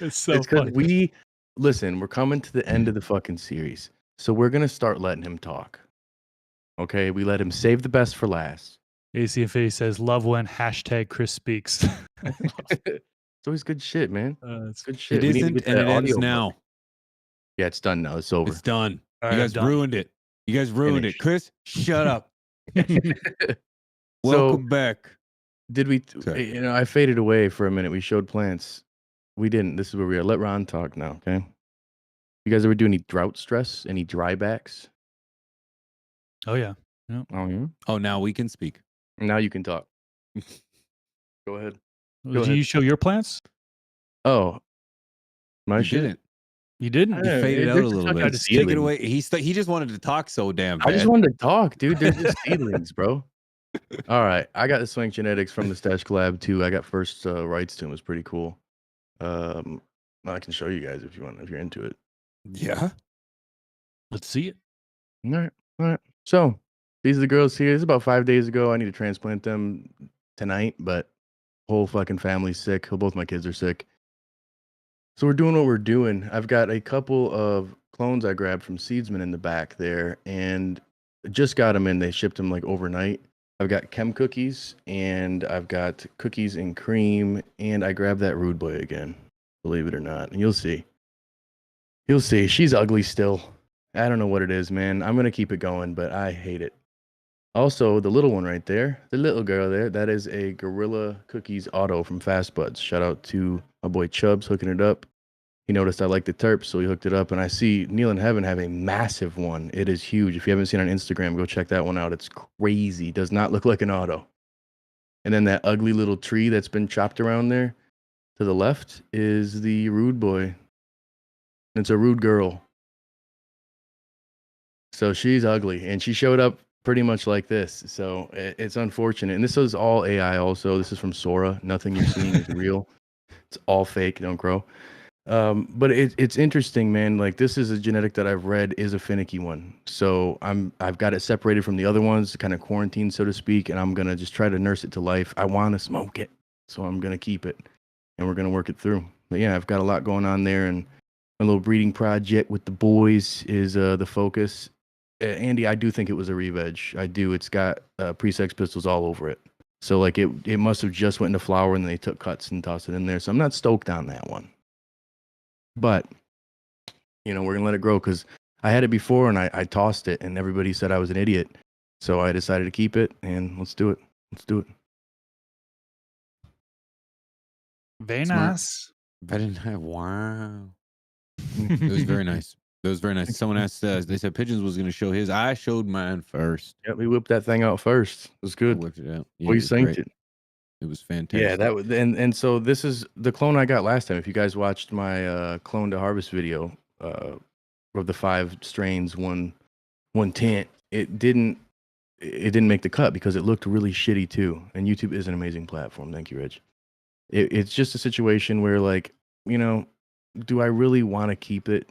it's so It's because funny. listen, we're coming to the end of the fucking series. So we're gonna start letting him talk. Okay? We let him save the best for last. AC Infinity says, love when Chris speaks. It's always good shit, man. It's Good It shit. We need to isn't, get and that it ends audio book. now. Yeah, it's done now. It's over. It's done. all You right, I'm guys done. ruined it. You guys ruined it. Finished. Chris, shut up. So Welcome back. did we Sorry. you know, I faded away for a minute. We showed plants. We didn't. This is where we are. Let Ron talk now, okay? You guys ever do any drought stress? Any drybacks? Oh yeah. Yep. Oh yeah. Oh, now we can speak. Now you can talk. Go ahead. Go Did ahead. you show your plants? Oh, my You shit. didn't. You I didn't. You don't know, faded out a there's just little fucking bit. just Take it seedlings. away. He just wanted to talk so damn I just bad. wanted to talk, dude. There's just seedlings, bro. All right, I got the Swank Genetics from the Stash Collab too. I got first rights to them. It was pretty cool. I can show you guys if you want, if you're into it. Yeah. Let's see it. All right, all right. So these are the girls here. This is about 5 days ago. I need to transplant them tonight, but whole fucking family's sick. Both my kids are sick. So we're doing what we're doing. I've got a couple of clones I grabbed from Seedsman in the back there, and just got them in. They shipped them like overnight. I've got chem cookies, and I've got cookies and cream, and I grabbed that rude boy again. Believe it or not, and you'll see. You'll see. She's ugly still. I don't know what it is, man. I'm gonna keep it going, but I hate it. Also, the little one right there, the little girl there, that is a Gorilla Cookies Auto from Fast Buds. Shout out to my boy Chubbs hooking it up. He noticed I like the terps, so he hooked it up. And I see Neil in Heaven have a massive one. It is huge. If you haven't seen it on Instagram, go check that one out. It's crazy. Does not look like an auto. And then that ugly little tree that's been chopped around there to the left is the rude boy. It's a rude girl. So she's ugly, and she showed up pretty much like this. So it's unfortunate. And this is all AI also. This is from Sora. Nothing you're seeing is real. It's all fake. Don't grow. But it's interesting, man. Like this is a genetic that I've read is a finicky one. So I've got it separated from the other ones, kind of quarantined, so to speak, and I'm gonna just try to nurse it to life. I want to smoke it, so I'm gonna keep it, and we're gonna work it through. But yeah, I've got a lot going on there, and my little breeding project with the boys is the focus. Andy, I do think it was a re-veg. I do. It's got pre-sex pistols all over it. So like it must have just went into flower and they took cuts and tossed it in there. So I'm not stoked on that one. But, you know, we're going to let it grow because I had it before and I tossed it and everybody said I was an idiot. So I decided to keep it and let's do it. Let's do it. Very Smart. nice. Wow. It was very nice. It was very nice. Someone asked, they said Pigeons was going to show his. I showed mine first. Yeah, we whipped that thing out first. It was I good. whipped it out. Yeah, We it was synced great. it. It was fantastic. Yeah, that was and so this is the clone I got last time. If you guys watched my clone to harvest video of the 5 strains, one tint, it didn't it didn't make the cut because it looked really shitty too. And YouTube is an amazing platform. Thank you, Rich. It's just a situation where, like, you know, do I really want to keep it?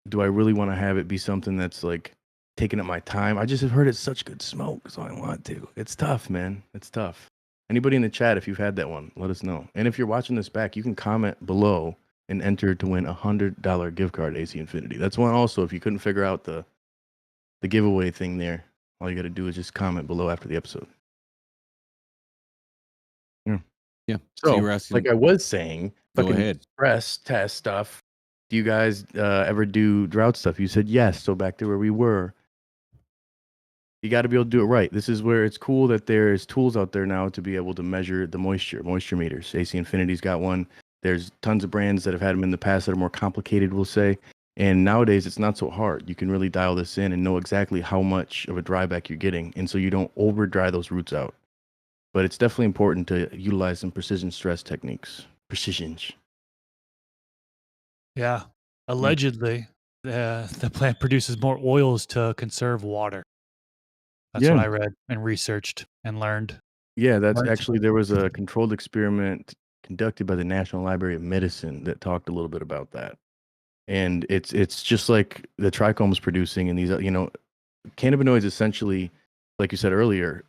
Do I really want to have it be something that's like taking up my time? I just have heard it's such good smoke, so I want to. It's tough, man. It's tough. Anybody in the chat, if you've had that one, let us know. And if you're watching this back, you can comment below and enter to win $100 gift card at AC Infinity. That's one also. If you couldn't figure out the giveaway thing there, all you got to do is just comment below after the episode. Yeah. Yeah. So, you were asking. like I was saying, Go fucking ahead. stress test stuff. Do you guys ever do drought stuff? You said yes. So back to where we were. You got to be able to do it right. This is where it's cool that there's tools out there now to be able to measure the moisture meters. AC Infinity's got one. There's tons of brands that have had them in the past that are more complicated, we'll say. And nowadays, it's not so hard. You can really dial this in and know exactly how much of a dryback you're getting. And so you don't over dry those roots out. But it's definitely important to utilize some precision stress techniques. Precision. Yeah. Allegedly, the plant produces more oils to conserve water. That's what I read and researched and learned. Yeah, that's Learned. actually, there was a controlled experiment conducted by the National Library of Medicine that talked a little bit about that. And it's just like the trichome's producing, and these, you know, cannabinoids essentially, like you said earlier,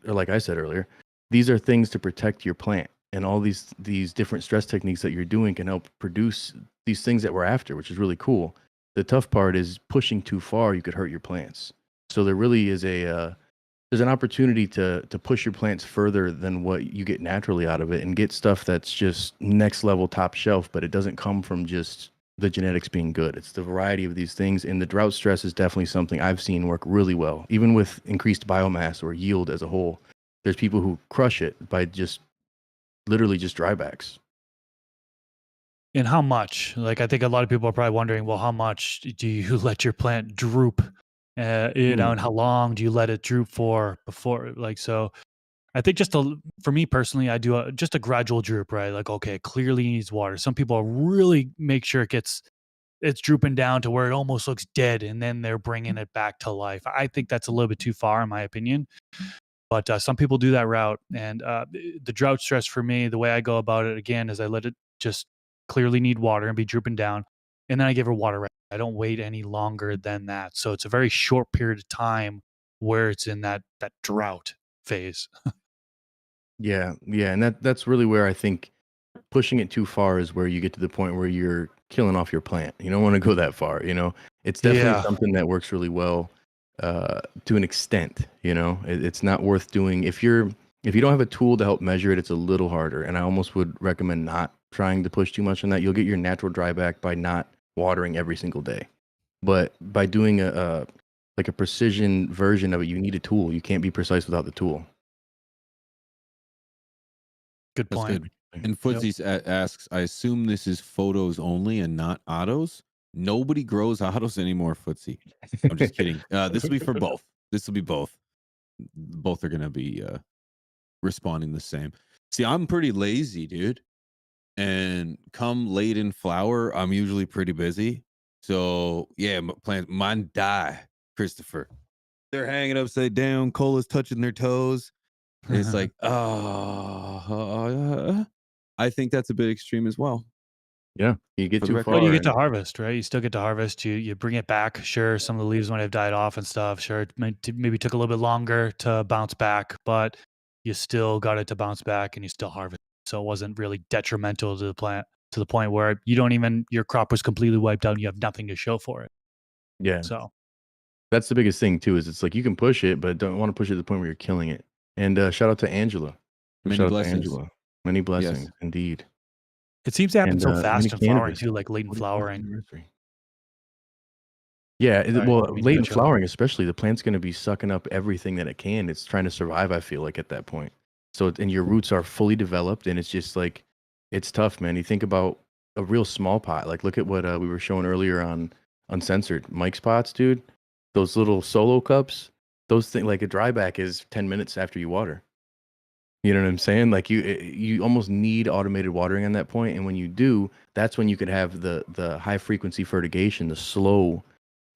or like I said earlier, these are things to protect your plant. And all these different stress techniques that you're doing can help produce these things that we're after, which is really cool. The tough part is pushing too far, you could hurt your plants. So there really is there's an opportunity to push your plants further than what you get naturally out of it and get stuff that's just next level top shelf, but it doesn't come from just the genetics being good. It's the variety of these things. And the drought stress is definitely something I've seen work really well, even with increased biomass or yield as a whole. There's people who crush it by just literally just drybacks. And how much? Like, I think a lot of people are probably wondering, well, how much do you let your plant droop? You know, and how long do you let it droop for before? Like, so I think for me personally, I do just a gradual droop, right? Like, okay, it clearly needs water. Some people really make sure it's drooping down to where it almost looks dead, and then they're bringing it back to life. I think that's a little bit too far, in my opinion. But some people do that route, and the drought stress for me, the way I go about it again is I let it just clearly need water and be drooping down, and then I give her water. Right, I don't wait any longer than that. So it's a very short period of time where it's in that drought phase. Yeah, and that's really where I think pushing it too far is where you get to the point where you're killing off your plant. You don't want to go that far, you know. It's definitely Yeah. something that works really well to an extent, you know. It's not worth doing if you don't have a tool to help measure it. It's a little harder, and I almost would recommend not trying to push too much on that. You'll get your natural dryback by not watering every single day, but by doing like a precision version of it, you need a tool. You can't be precise without the tool. Good That's point. good. And Footsies asks, I assume this is photos only and not autos. Nobody grows autos anymore, Footsie. I'm just kidding. This will be for both. This will be both. Both are going to be responding the same. See, I'm pretty lazy, dude. And come late in flower, I'm usually pretty busy. So, yeah, mine die, Christopher. They're hanging upside down. Cola's touching their toes. And it's like, I think that's a bit extreme as well. Yeah, you get too far. But you get to harvest, right? You still get to harvest. You bring it back. Sure, some of the leaves might have died off and stuff. Sure, it maybe took a little bit longer to bounce back, but you still got it to bounce back, and you still harvest. So it wasn't really detrimental to the plant to the point where your crop was completely wiped out and you have nothing to show for it. Yeah. So That's the biggest thing too, is it's like you can push it, but don't want to push it to the point where you're killing it. And shout out to Angela. Many Shout out to blessings. Angela. Many blessings, Yes. indeed. it seems to happen And so many fast in flowering cannabis. too, like late in 45th flowering. anniversary. Yeah, Sorry, well, didn't mean to late in cut you off. flowering, especially, the plant's going to be sucking up everything that it can. It's trying to survive, I feel like, at that point. So, and your roots are fully developed, and it's just like, it's tough, man. You think about a real small pot. Like, look at what we were showing earlier on Uncensored. Mike's pots, dude. Those little solo cups, those things, like a dryback is 10 minutes after you water. You know what I'm saying? Like you almost need automated watering on that point, and when you do, that's when you could have the high frequency fertigation, the slow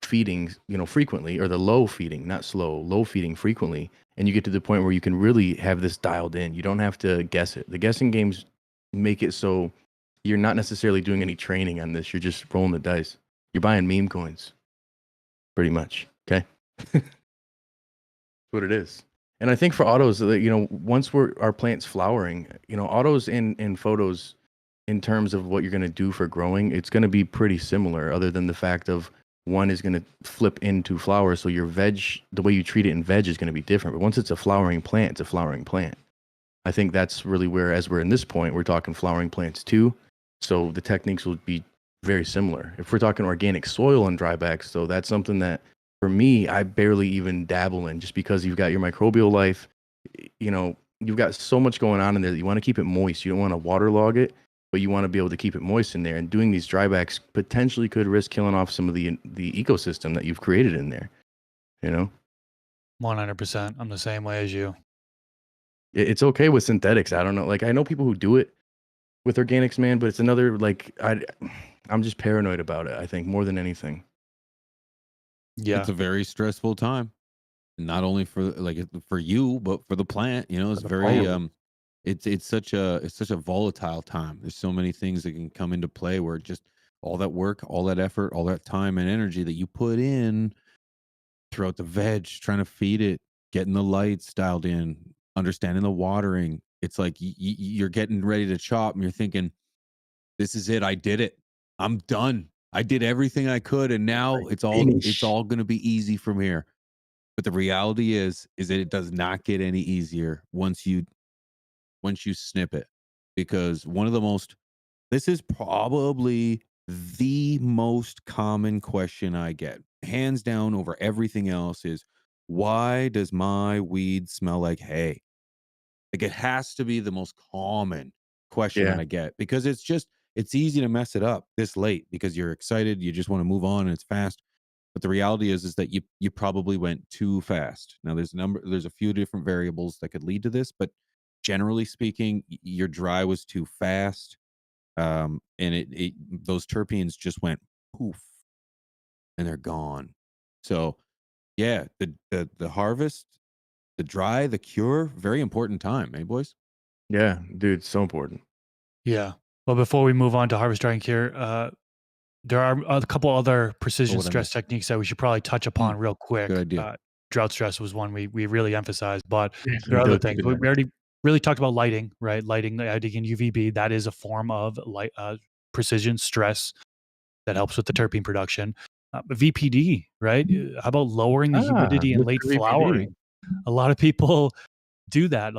feeding, frequently, or the low feeding, not slow, low feeding frequently, and you get to the point where you can really have this dialed in. You don't have to guess it. The guessing games make it so you're not necessarily doing any training on this. You're just rolling the dice. You're buying meme coins, pretty much. Okay. That's what it is. And I think for autos, once our plant's flowering, autos and photos, in terms of what you're going to do for growing, it's going to be pretty similar, other than the fact of one is going to flip into flower. So your veg, the way you treat it in veg is going to be different. But once it's a flowering plant, it's a flowering plant. I think that's really where, as we're in this point, we're talking flowering plants too. So the techniques will be very similar. If we're talking organic soil and drybacks, though, that's something that for me, I barely even dabble in, just because you've got your microbial life, you've got so much going on in there that you want to keep it moist. You don't want to waterlog it, but you want to be able to keep it moist in there. And doing these drybacks potentially could risk killing off some of the ecosystem that you've created in there. 100%. I'm the same way as you. It's okay with synthetics. I don't know. Like, I know people who do it with organics, man, but it's another, like, I'm just paranoid about it, I think, more than anything. Yeah. It's a very stressful time, not only for you, but for the plant. It's very it's such a volatile time. There's so many things that can come into play where just all that work, all that effort, all that time and energy that you put in throughout the veg, trying to feed it, getting the lights dialed in, understanding the watering. It's like you're getting ready to chop and you're thinking, this is it. I did it. I'm done. I did everything I could, and now it's all going to be easy from here. But the reality is that it does not get any easier once you snip it, because this is probably the most common question I get, hands down over everything else, is why does my weed smell like hay? Like, it has to be the most common question that Yeah. I get, because it's easy to mess it up this late because you're excited, you just want to move on and it's fast. But the reality is that you probably went too fast. Now there's a few different variables that could lead to this, but generally speaking, your dry was too fast. And those terpenes just went poof and they're gone. So yeah, the harvest, the dry, the cure, very important time, eh, boys? Yeah, dude, it's so important. Yeah. Well, before we move on to harvest, dry, and cure, there are a couple other precision would I stress miss? techniques that we should probably touch upon real quick. Good idea. Drought stress was one we really emphasized, but Yeah, there are we other do. things. We already really talked about lighting, right? Lighting, adding in UVB, that is a form of precision stress that helps with the terpene production. VPD, right? How about lowering the humidity in Mr. late VPD. flowering? A lot of people do that.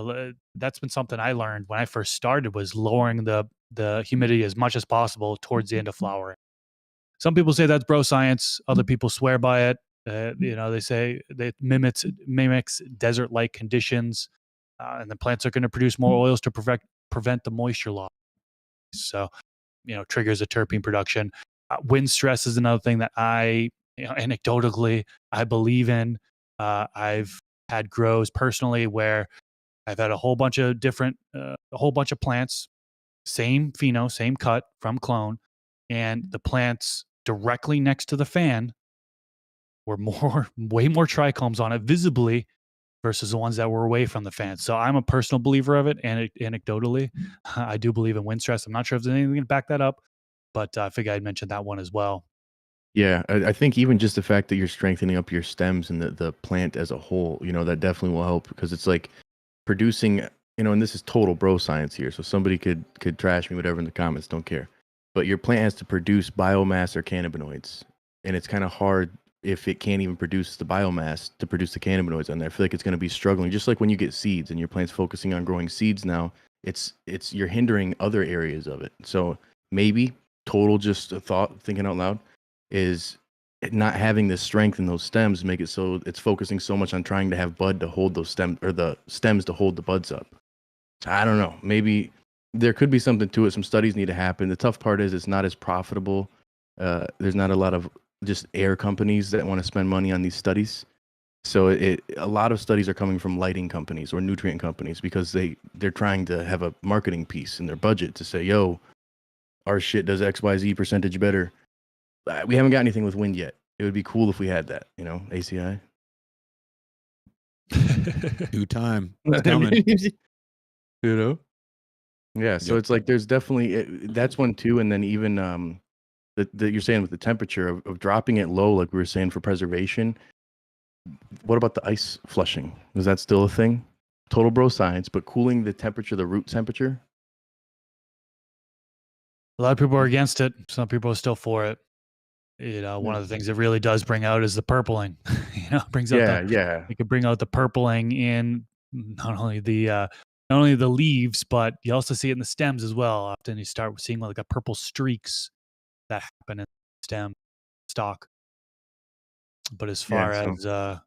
That's been something I learned when I first started, was lowering the humidity as much as possible towards the end of flowering. Some people say that's bro science. Other people swear by it. They say it mimics desert-like conditions, and the plants are going to produce more oils to prevent the moisture loss. So, triggers a terpene production. Wind stress is another thing that anecdotally, I believe in. I've had grows personally where I've had a whole bunch of plants, same pheno, same cut from clone, and the plants directly next to the fan were way more trichomes on it visibly versus the ones that were away from the fan. So I'm a personal believer of it, and anecdotally, I do believe in wind stress. I'm not sure if there's anything to back that up, but I figured I'd mention that one as well. Yeah, I think even just the fact that you're strengthening up your stems and the plant as a whole, that definitely will help, because it's like producing, and this is total bro science here. So somebody could trash me, whatever, in the comments, don't care. But your plant has to produce biomass or cannabinoids, and it's kind of hard if it can't even produce the biomass to produce the cannabinoids on there. I feel like it's going to be struggling, just like when you get seeds and your plant's focusing on growing seeds now. It's you're hindering other areas of it. So maybe total just a thought, thinking out loud, is it not having the strength in those stems make it so it's focusing so much on trying to have bud to hold those stems, or the stems to hold the buds up. I don't know. Maybe there could be something to it. Some studies need to happen. The tough part is it's not as profitable. There's not a lot of just air companies that want to spend money on these studies. So a lot of studies are coming from lighting companies or nutrient companies, because they're trying to have a marketing piece in their budget to say, yo, our shit does XYZ percentage better. We haven't got anything with wind yet. It would be cool if we had that, ACI. Due time. I It's coming. mean, you know? Yeah, so Yep. it's like there's definitely that's one too, and then even that you're saying with the temperature of dropping it low, like we were saying for preservation. What about the ice flushing? Is that still a thing? Total bro science, but cooling the temperature, the root temperature. A lot of people are against it. Some people are still for it. One of the things it really does bring out is the purpling. It brings out Yeah. it could bring out the purpling in not only the leaves, but you also see it in the stems as well. Often you start seeing like a purple streaks that happen in the stem stalk. But as Yeah. far So as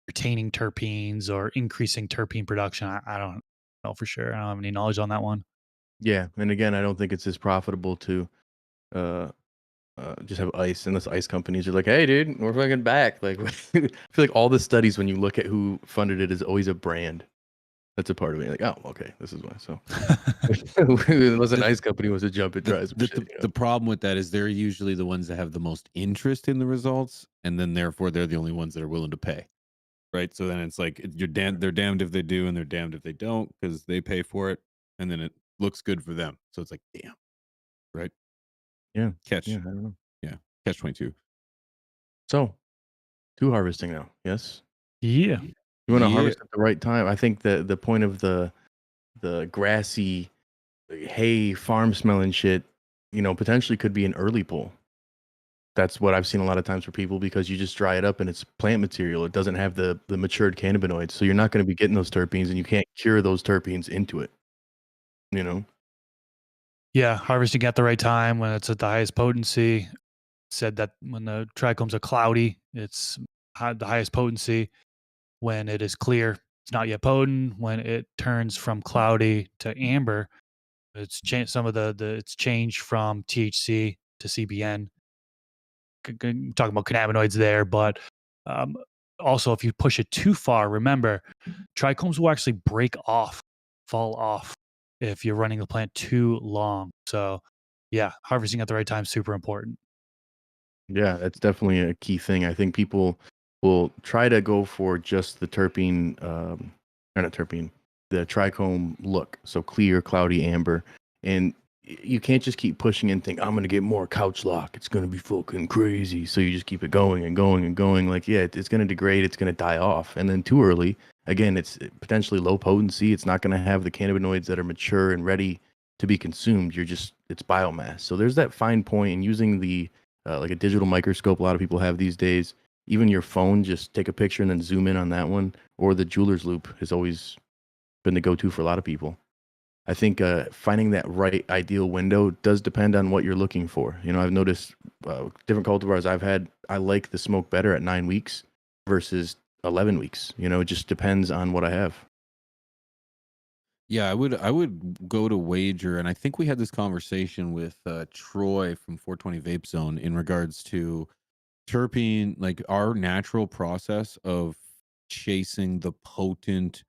retaining terpenes or increasing terpene production, I don't know for sure. I don't have any knowledge on that one. yeah, and again, I don't think it's as profitable to uh, just have ice, unless ice companies are like, "Hey, dude, we're fucking back." Like, I feel like all the studies, when you look at who funded it, is always a brand. That's a part of it. Like, oh, okay, this is why. So, unless an The, ice company wants to jump and the, try some the, shit, the, the problem with that is they're usually the ones that have the most interest in the results, and then therefore they're the only ones that are willing to pay. Right. So then it's like they're damned if they do and they're damned if they don't because they pay for it and then it looks good for them. So it's like, damn. Right. Yeah, Catch. I don't know. Yeah. Catch 22. So, to harvesting now. Yes, Yeah. you want to Yeah. harvest at the right time. I think the point of the grassy hay farm smelling shit, potentially could be an early pull. That's what I've seen a lot of times for people, because you just dry it up and it's plant material. It doesn't have the matured cannabinoids, so you're not going to be getting those terpenes, and you can't cure those terpenes into it. You know? Yeah. Harvesting at the right time when it's at the highest potency. Said that when the trichomes are cloudy, it's the highest potency. When it is clear, it's not yet potent. When it turns from cloudy to amber, it's changed some of it's changed from THC to CBN. Talking about cannabinoids there, but um, also if you push it too far, remember trichomes will actually fall off if you're running the plant too long. So, yeah, harvesting at the right time is super important. Yeah, that's definitely a key thing. I think people will try to go for just the terpene, or not terpene, the trichome look. So clear, cloudy, amber. And you can't just keep pushing and think, I'm going to get more couch lock. It's going to be fucking crazy. So you just keep it going and going and going. Like, yeah, it's going to degrade. It's going to die off. And then too early, again, it's potentially low potency. It's not going to have the cannabinoids that are mature and ready to be consumed. It's biomass. So there's that fine point in using like a digital microscope a lot of people have these days. Even your phone, just take a picture and then zoom in on that one. Or the jeweler's loop has always been the go-to for a lot of people. I think finding that right ideal window does depend on what you're looking for. I've noticed different cultivars I've had, I like the smoke better at 9 weeks versus 11 weeks. It just depends on what I have. Yeah, I would go to wager, and I think we had this conversation with Troy from 420 Vape Zone in regards to terpene, like our natural process of chasing the potent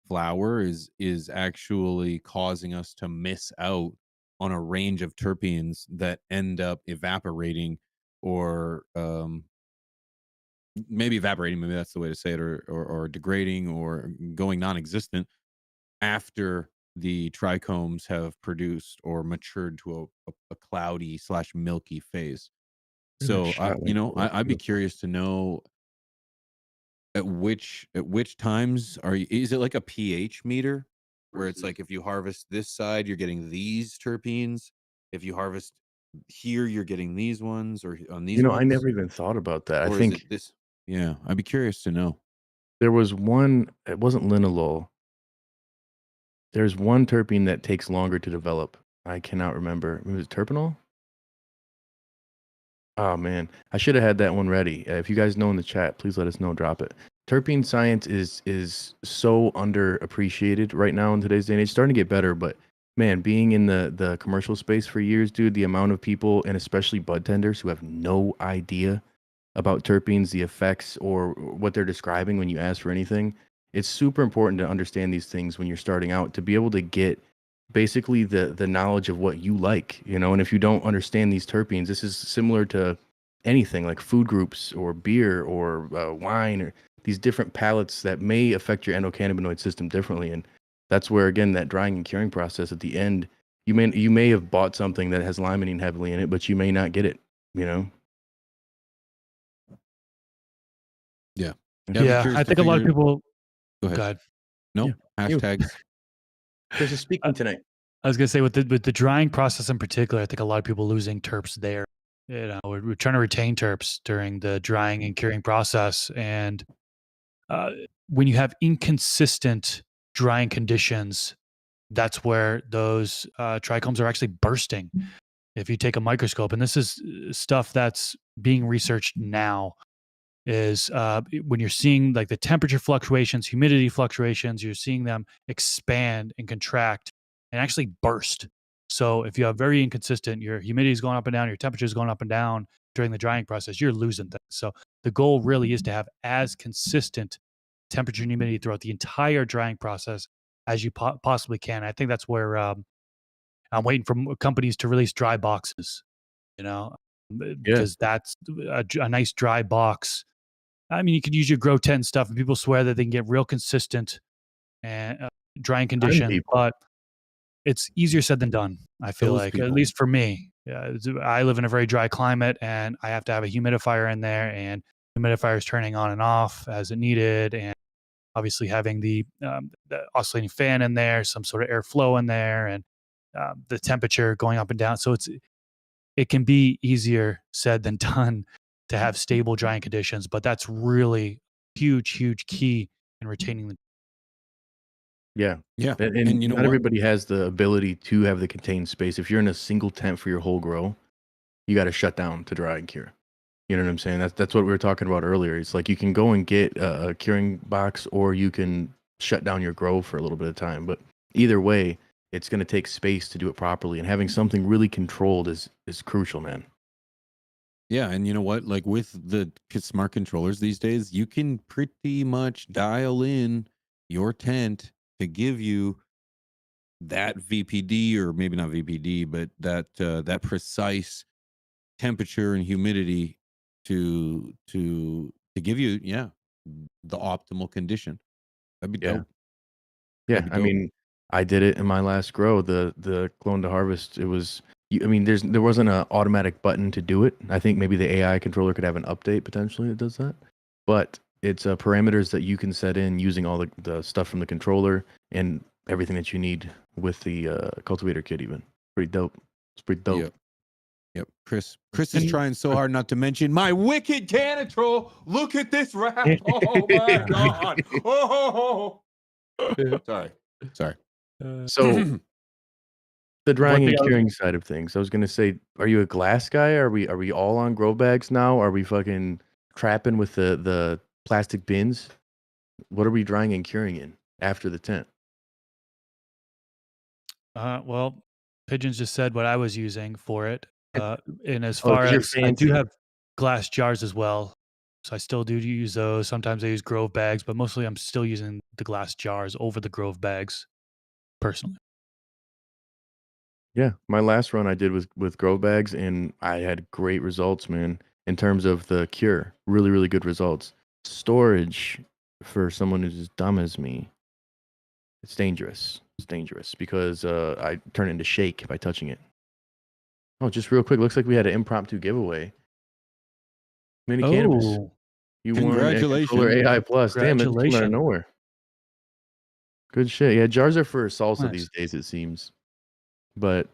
flower is actually causing us to miss out on a range of terpenes that end up evaporating or maybe evaporating, maybe that's the way to say it, or degrading or going non-existent after the trichomes have produced or matured to a cloudy slash milky phase. Where's that So shot link for that? I'd be curious to know at which times are you, is it like a pH meter where it's like if you harvest this side you're getting these terpenes, if you harvest here you're getting these ones or on these I ones, never even thought about that. I or is think it this? Yeah, I'd be curious to know. there was one, it wasn't linalool. There's one terpene that takes longer to develop. I cannot remember. Was it terpenol? Oh man, I should have had that one ready. If you guys know in the chat, please let us know. Drop it. Terpene science is so underappreciated right now in today's day and age. It's starting to get better, but man, being in the commercial space for years, dude, the amount of people and especially bud tenders who have no idea about terpenes, the effects, or what they're describing when you ask for anything. It's super important to understand these things when you're starting out to be able to get basically the knowledge of what you like. And if you don't understand these terpenes, this is similar to anything like food groups or beer or wine or these different palettes that may affect your endocannabinoid system differently. And that's where, again, that drying and curing process at the end, you may have bought something that has limonene heavily in it, but you may not get it, you know? Yeah. Yeah. Yeah, I'd be Yeah, curious I to think a lot of figure. people. Go ahead. Go ahead. No Yeah. You. hashtags. Chris is speaking tonight. I was gonna say with the drying process in particular, I think a lot of people losing terps there. We're trying to retain terps during the drying and curing process, and uh, when you have inconsistent drying conditions, that's where those trichomes are actually bursting. If you take a microscope, and this is stuff that's being researched now, is when you're seeing like the temperature fluctuations, humidity fluctuations, you're seeing them expand and contract and actually burst. So if you have very inconsistent, your humidity is going up and down, your temperature is going up and down during the drying process, you're losing things. So the goal really is to have as consistent temperature and humidity throughout the entire drying process as you possibly can. I think that's where I'm waiting for companies to release dry boxes, you know, Yeah. because that's a nice dry box. I mean, you could use your Grow 10 stuff, and people swear that they can get real consistent and drying I'm conditions, people. but it's easier said than done. I feel Those like, at people. least for me, I live in a very dry climate, and I have to have a humidifier in there, and humidifier is turning on and off as it needed, and obviously having the oscillating fan in there, some sort of airflow in there, and the temperature going up and down. So it can be easier said than done to have stable drying conditions, but that's really huge key in retaining the. Yeah. Yeah. And And you know not what? everybody has the ability to have the contained space. If you're in a single tent for your whole grow, you got to shut down to dry and cure. You know what I'm saying? That's what we were talking about earlier. It's like you can go and get a curing box, or you can shut down your grow for a little bit of time. But either way, it's going to take space to do it properly. And having something really controlled is crucial, man. Yeah, and you know what? Like with the smart controllers these days, you can pretty much dial in your tent to give you that VPD, or maybe not VPD, but that precise temperature and humidity to give you, yeah, the optimal condition. That'd be Yeah. dope. Yeah, That'd be I dope. mean, I did it in my last grow, the clone to harvest. It was, I mean, there wasn't an automatic button to do it. I think maybe the AI controller could have an update potentially that does that, but it's parameters that you can set in using all the stuff from the controller and everything that you need with the cultivator kit. Even pretty dope. It's pretty dope. Yep. Yep. Chris is trying so hard not to mention my wicked canitrol. Look at this wrap. Oh my god. Oh. Sorry. So the drying One thing and I was curing side of things, I was gonna say, are you a glass guy? Are we all on grow bags now? Are we fucking trapping with the plastic bins? What are we drying and curing in after the tent? well, Pigeons just said what I was using for it. And as Oh, far because you're as I do fancy. have glass jars as well, so I still do use those. Sometimes I use Grove bags, but mostly I'm still using the glass jars over the Grove bags personally. Yeah, my last run I did with grow bags, and I had great results, man. In terms of the cure, really, really good results. Storage for someone who's as dumb as me, it's dangerous. It's dangerous because I turn it into shake by touching it. Oh, just real quick, looks like we had an impromptu giveaway. Mini cannabis. Oh, You won a controller Congratulations. AI Plus. Damn, it just came out of congratulations. nowhere. Good shit. Yeah, jars are for salsa Nice. these days, it seems. But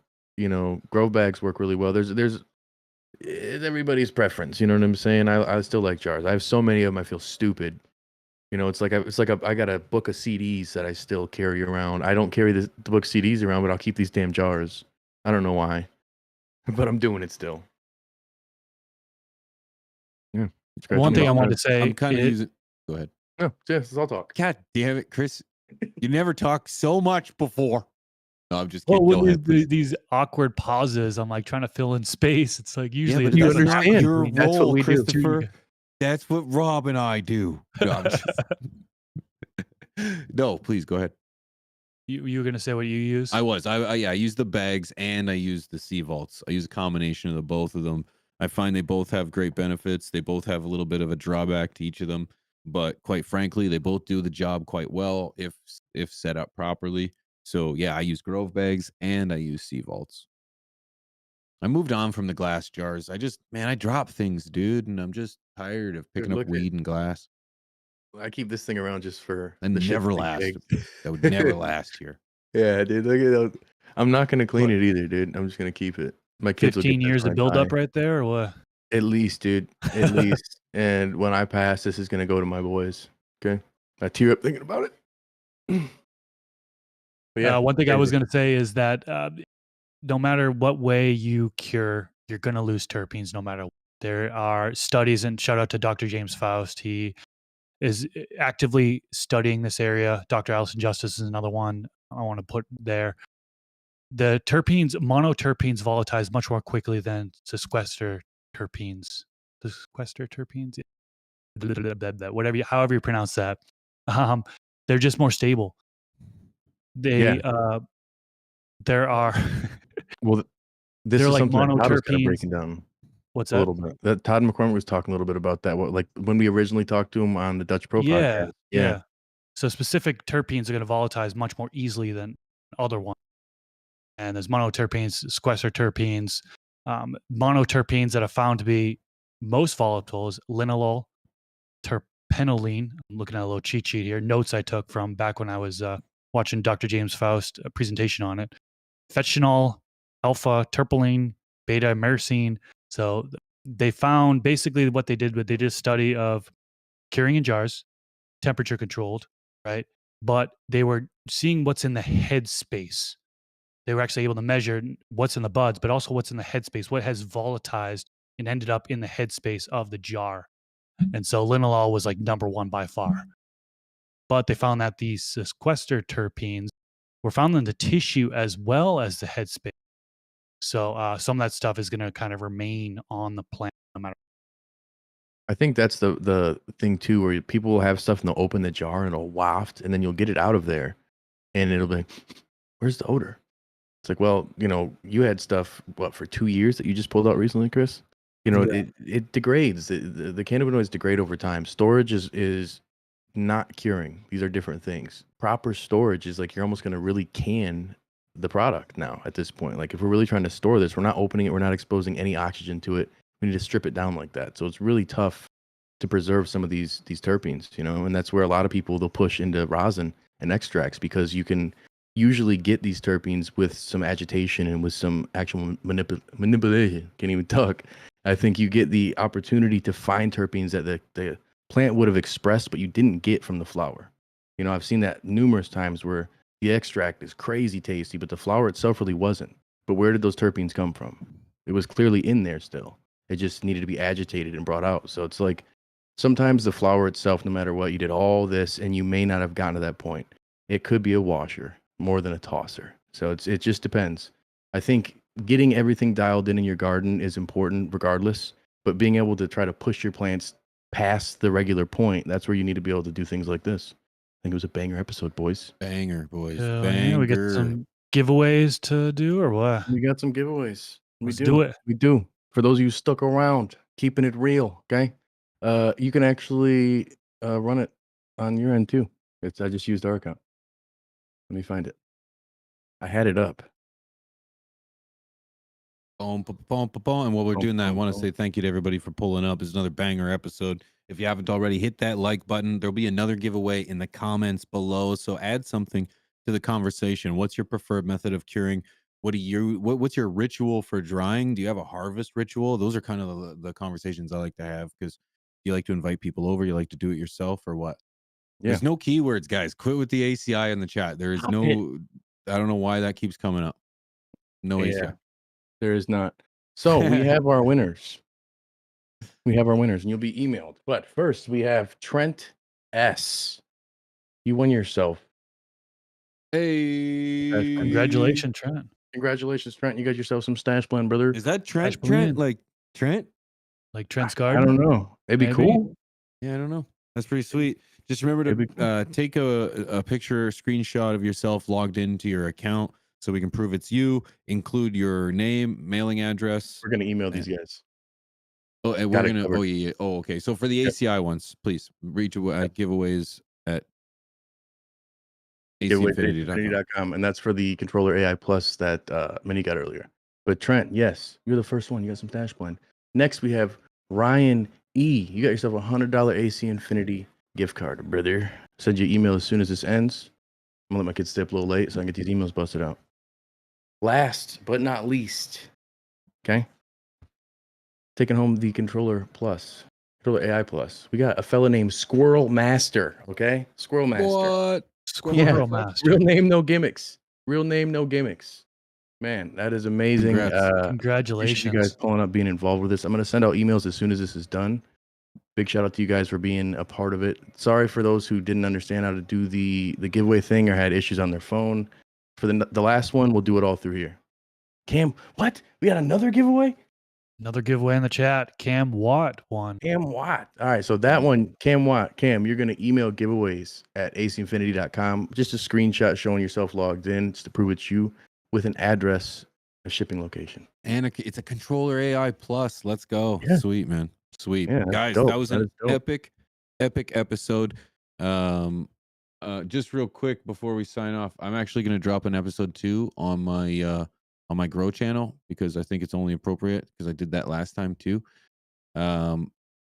grow bags work really well. There's it's everybody's preference. You know what I'm saying? I still like jars. I have so many of them. I feel stupid. I got a book of CDs that I still carry around. I don't carry the book CDs around, but I'll keep these damn jars. I don't know why, but I'm doing it still. Yeah, scratch One me thing I off, wanted man. to say, I'm kind of using. Go ahead. No, yes, I'll talk. God damn it, Chris! You never talked so much before. No, I'm just well, kidding. when Go ahead, please. these awkward pauses, I'm like trying to fill in space. It's like Yeah, usually but it You that's doesn't not happen understand. your between That's what role, we do. Christopher. That's what Rob and I do. No, I'm just... no, please go ahead. You were gonna say what you use? I was. I use the bags and I use the sea vaults. I use a combination of the both of them. I find they both have great benefits. They both have a little bit of a drawback to each of them, but quite frankly, they both do the job quite well if set up properly. So yeah, I use Grove bags and I use sea vaults. I moved on from the glass jars. Man, I drop things, dude, and I'm just tired of Dude, picking up look at weed and glass. I keep this thing around just for And the shits never and last. That would gigs. never last here. Yeah, dude, look at those. I'm not gonna clean What, it either, dude. I'm just gonna keep it. My kids will get 15 this years when of I buildup die. right there, or what? At least, dude. At least. And when I pass, this is gonna go to my boys. Okay? I tear up thinking about it. But yeah, One thing I was crazy. going to say is that no matter what way you cure, you're going to lose terpenes no matter what. There are studies, and shout out to Dr. James Faust. He is actively studying this area. Dr. Allison Justice is another one I want to put there. The terpenes, monoterpenes volatilize much more quickly than sequester terpenes. Sequester terpenes? Whatever, however you pronounce that. Um, they're just more stable. Yeah. They, there are, Well, this they're is like something that Todd was kind of monoterpenes. breaking down What's a that? little bit. That Todd McCormick was talking a little bit about that. What, like when we originally talked to him on the Dutch Pro Yeah, podcast. Yeah. yeah. So specific terpenes are going to volatilize much more easily than other ones. And there's monoterpenes, sequester terpenes, monoterpenes that are found to be most volatile is linalool, terpenoline. I'm looking at a little cheat sheet here. Notes I took from back when I was watching Dr. James Faust a presentation on it. Fetchinol, alpha, terpenoline, beta, myrcene. So they found basically what they did, but they did a study of curing in jars, temperature controlled, right? But they were seeing what's in the head space. They were actually able to measure what's in the buds, but also what's in the head space, what has volatilized and ended up in the head space of the jar. And so linalool was like number one by far. But they found that these sequester terpenes were found in the tissue as well as the head space. So some of that stuff is going to kind of remain on the plant no matter. I think that's the thing too, where people will have stuff and they'll open the jar and it'll waft, and then you'll get it out of there, and it'll be, where's the odor? It's like, well, you had stuff for 2 years that you just pulled out recently, Chris. Yeah. It degrades. The cannabinoids degrade over time. Storage is not curing. These are different things. Proper storage is like you're almost going to really can the product now at this point. Like if we're really trying to store this, we're not opening it, we're not exposing any oxygen to it. We need to strip it down like that. So it's really tough to preserve some of these terpenes, and that's where a lot of people they'll push into rosin and extracts because you can usually get these terpenes with some agitation and with some actual manipulation. Can't even talk. I think you get the opportunity to find terpenes that the plant would have expressed, but you didn't get from the flower. I've seen that numerous times where the extract is crazy tasty, but the flower itself really wasn't. But where did those terpenes come from? It was clearly in there still. It just needed to be agitated and brought out. So it's like sometimes the flower itself, no matter what, you did all this and you may not have gotten to that point. It could be a washer more than a tosser. So it just depends. I think getting everything dialed in your garden is important regardless, but being able to try to push your plants past the regular point, that's where you need to be able to do things like this. I think it was a banger episode, boys. Banger, boys. Yeah, we got Banger. some giveaways to do or what? We got some giveaways. Let's do it. We do. For those of you stuck around, keeping it real, okay? You can actually run it on your end too. I just used our account. Let me find it. I had it up. Boom, boom, boom, boom, boom. And while we're Boom, doing that, I boom, want to boom. say thank you to everybody for pulling up. It's another banger episode. If you haven't already, hit that like button. There'll be another giveaway in the comments below. So add something to the conversation. What's your preferred method of curing? What's your ritual for drying? Do you have a harvest ritual? Those are kind of the conversations I like to have because you like to invite people over, you like to do it yourself, or what? Yeah. There's no keywords, guys. Quit with the ACI in the chat. There is no, I don't know why that keeps coming up. No Yeah. ACI. There is not. So we have our winners. We have our winners, and you'll be emailed. But first, we have Trent S. You won yourself. Hey, Congratulations, Trent. Congratulations, Trent. You got yourself some stash blend, brother. is that Trent? Blend. Like Trent? Like Trent's I garden. don't know. It'd be Maybe. cool. Yeah, I don't know. That's pretty sweet. Just remember It'd be cool. to take a picture, screenshot of yourself logged into your account so we can prove it's you. Include your name, mailing address. We're gonna email these guys. Oh, and we're Got it gonna. covered. Oh yeah, yeah. Oh, okay. So for the Yep. ACI ones, please reach Yep. giveaways at Giveaways at acinfinity.com. acinfinity.com, and that's for the controller AI Plus that Minnie got earlier. But Trent, yes, you're the first one. You got some Dash Blend. Next, we have Ryan E. You got yourself a $100 AC Infinity gift card, brother. Send you an email as soon as this ends. I'm gonna let my kids stay up a little late so I can get these emails busted out. Last but not least, okay, taking home the controller plus, controller AI Plus. We got a fella named Squirrel Master. Okay, Squirrel Master. What? Yeah, Squirrel Master. real name, no gimmicks. Real name, no gimmicks. Man, that is amazing. Congrats. Appreciate you guys Congratulations. pulling up, being involved with this. I'm gonna send out emails as soon as this is done. Big shout out to you guys for being a part of it. Sorry for those who didn't understand how to do the giveaway thing or had issues on their phone. For the last one, we'll do it all through here. Cam, what? We got another giveaway? Another giveaway in the chat. Cam Watt won. Cam Watt. All right, so that one, Cam Watt. Cam, you're gonna email giveaways at acinfinity.com. Just a screenshot showing yourself logged in, just to prove it's you, with an address, a shipping location. And it's a controller AI plus. Let's go. Yeah. Sweet, man. Sweet. Yeah, that's Guys, dope. that was That an is dope. epic episode. Just real quick before we sign off, I'm actually going to drop an episode 2 on my Grow channel because I think it's only appropriate because I did that last time too.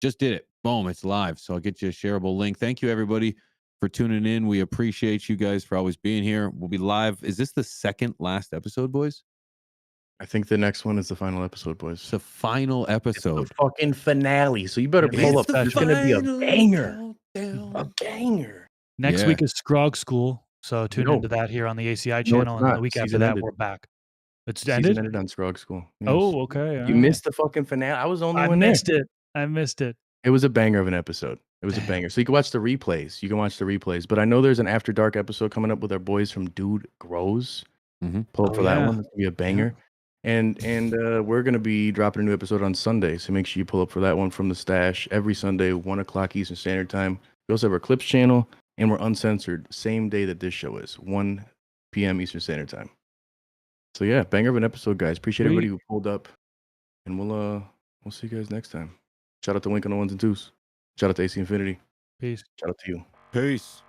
Just did it. Boom, it's live. So I'll get you a shareable link. Thank you everybody for tuning in. We appreciate you guys for always being here. We'll be live. Is this the second last episode, boys? I think the next one is the final episode, boys. It's the final It's episode. the fucking finale. So you better Yeah, pull it's up. the It's gonna be a banger. countdown. A banger. Next Yeah. week is Scrog School. So tune No. into that here on the ACI No, channel. it's And then not. the week after Season that, ended. we're back. It's Season ended? ended on Scrog School. Yes. Oh, okay. You missed the fucking finale. I was the only I one there. missed it. I missed it. It was a banger of an episode. It was a Damn. banger. So you can watch the replays. You can watch the replays. But I know there's an After Dark episode coming up with our boys from Dude Grows. Mhm. Pull up Oh, for that yeah. one. It's gonna be a banger. And we're gonna be dropping a new episode on Sunday. So make sure you pull up for that one from the stash every Sunday, 1 o'clock Eastern Standard Time. We also have our Clips channel, and we're uncensored same day that this show is, 1 p.m. Eastern Standard Time. So yeah, banger of an episode, guys. Appreciate everybody who pulled up, and we'll see you guys next time. Shout out to Link on the ones and twos. Shout out to AC Infinity. Peace. Shout out to you. Peace.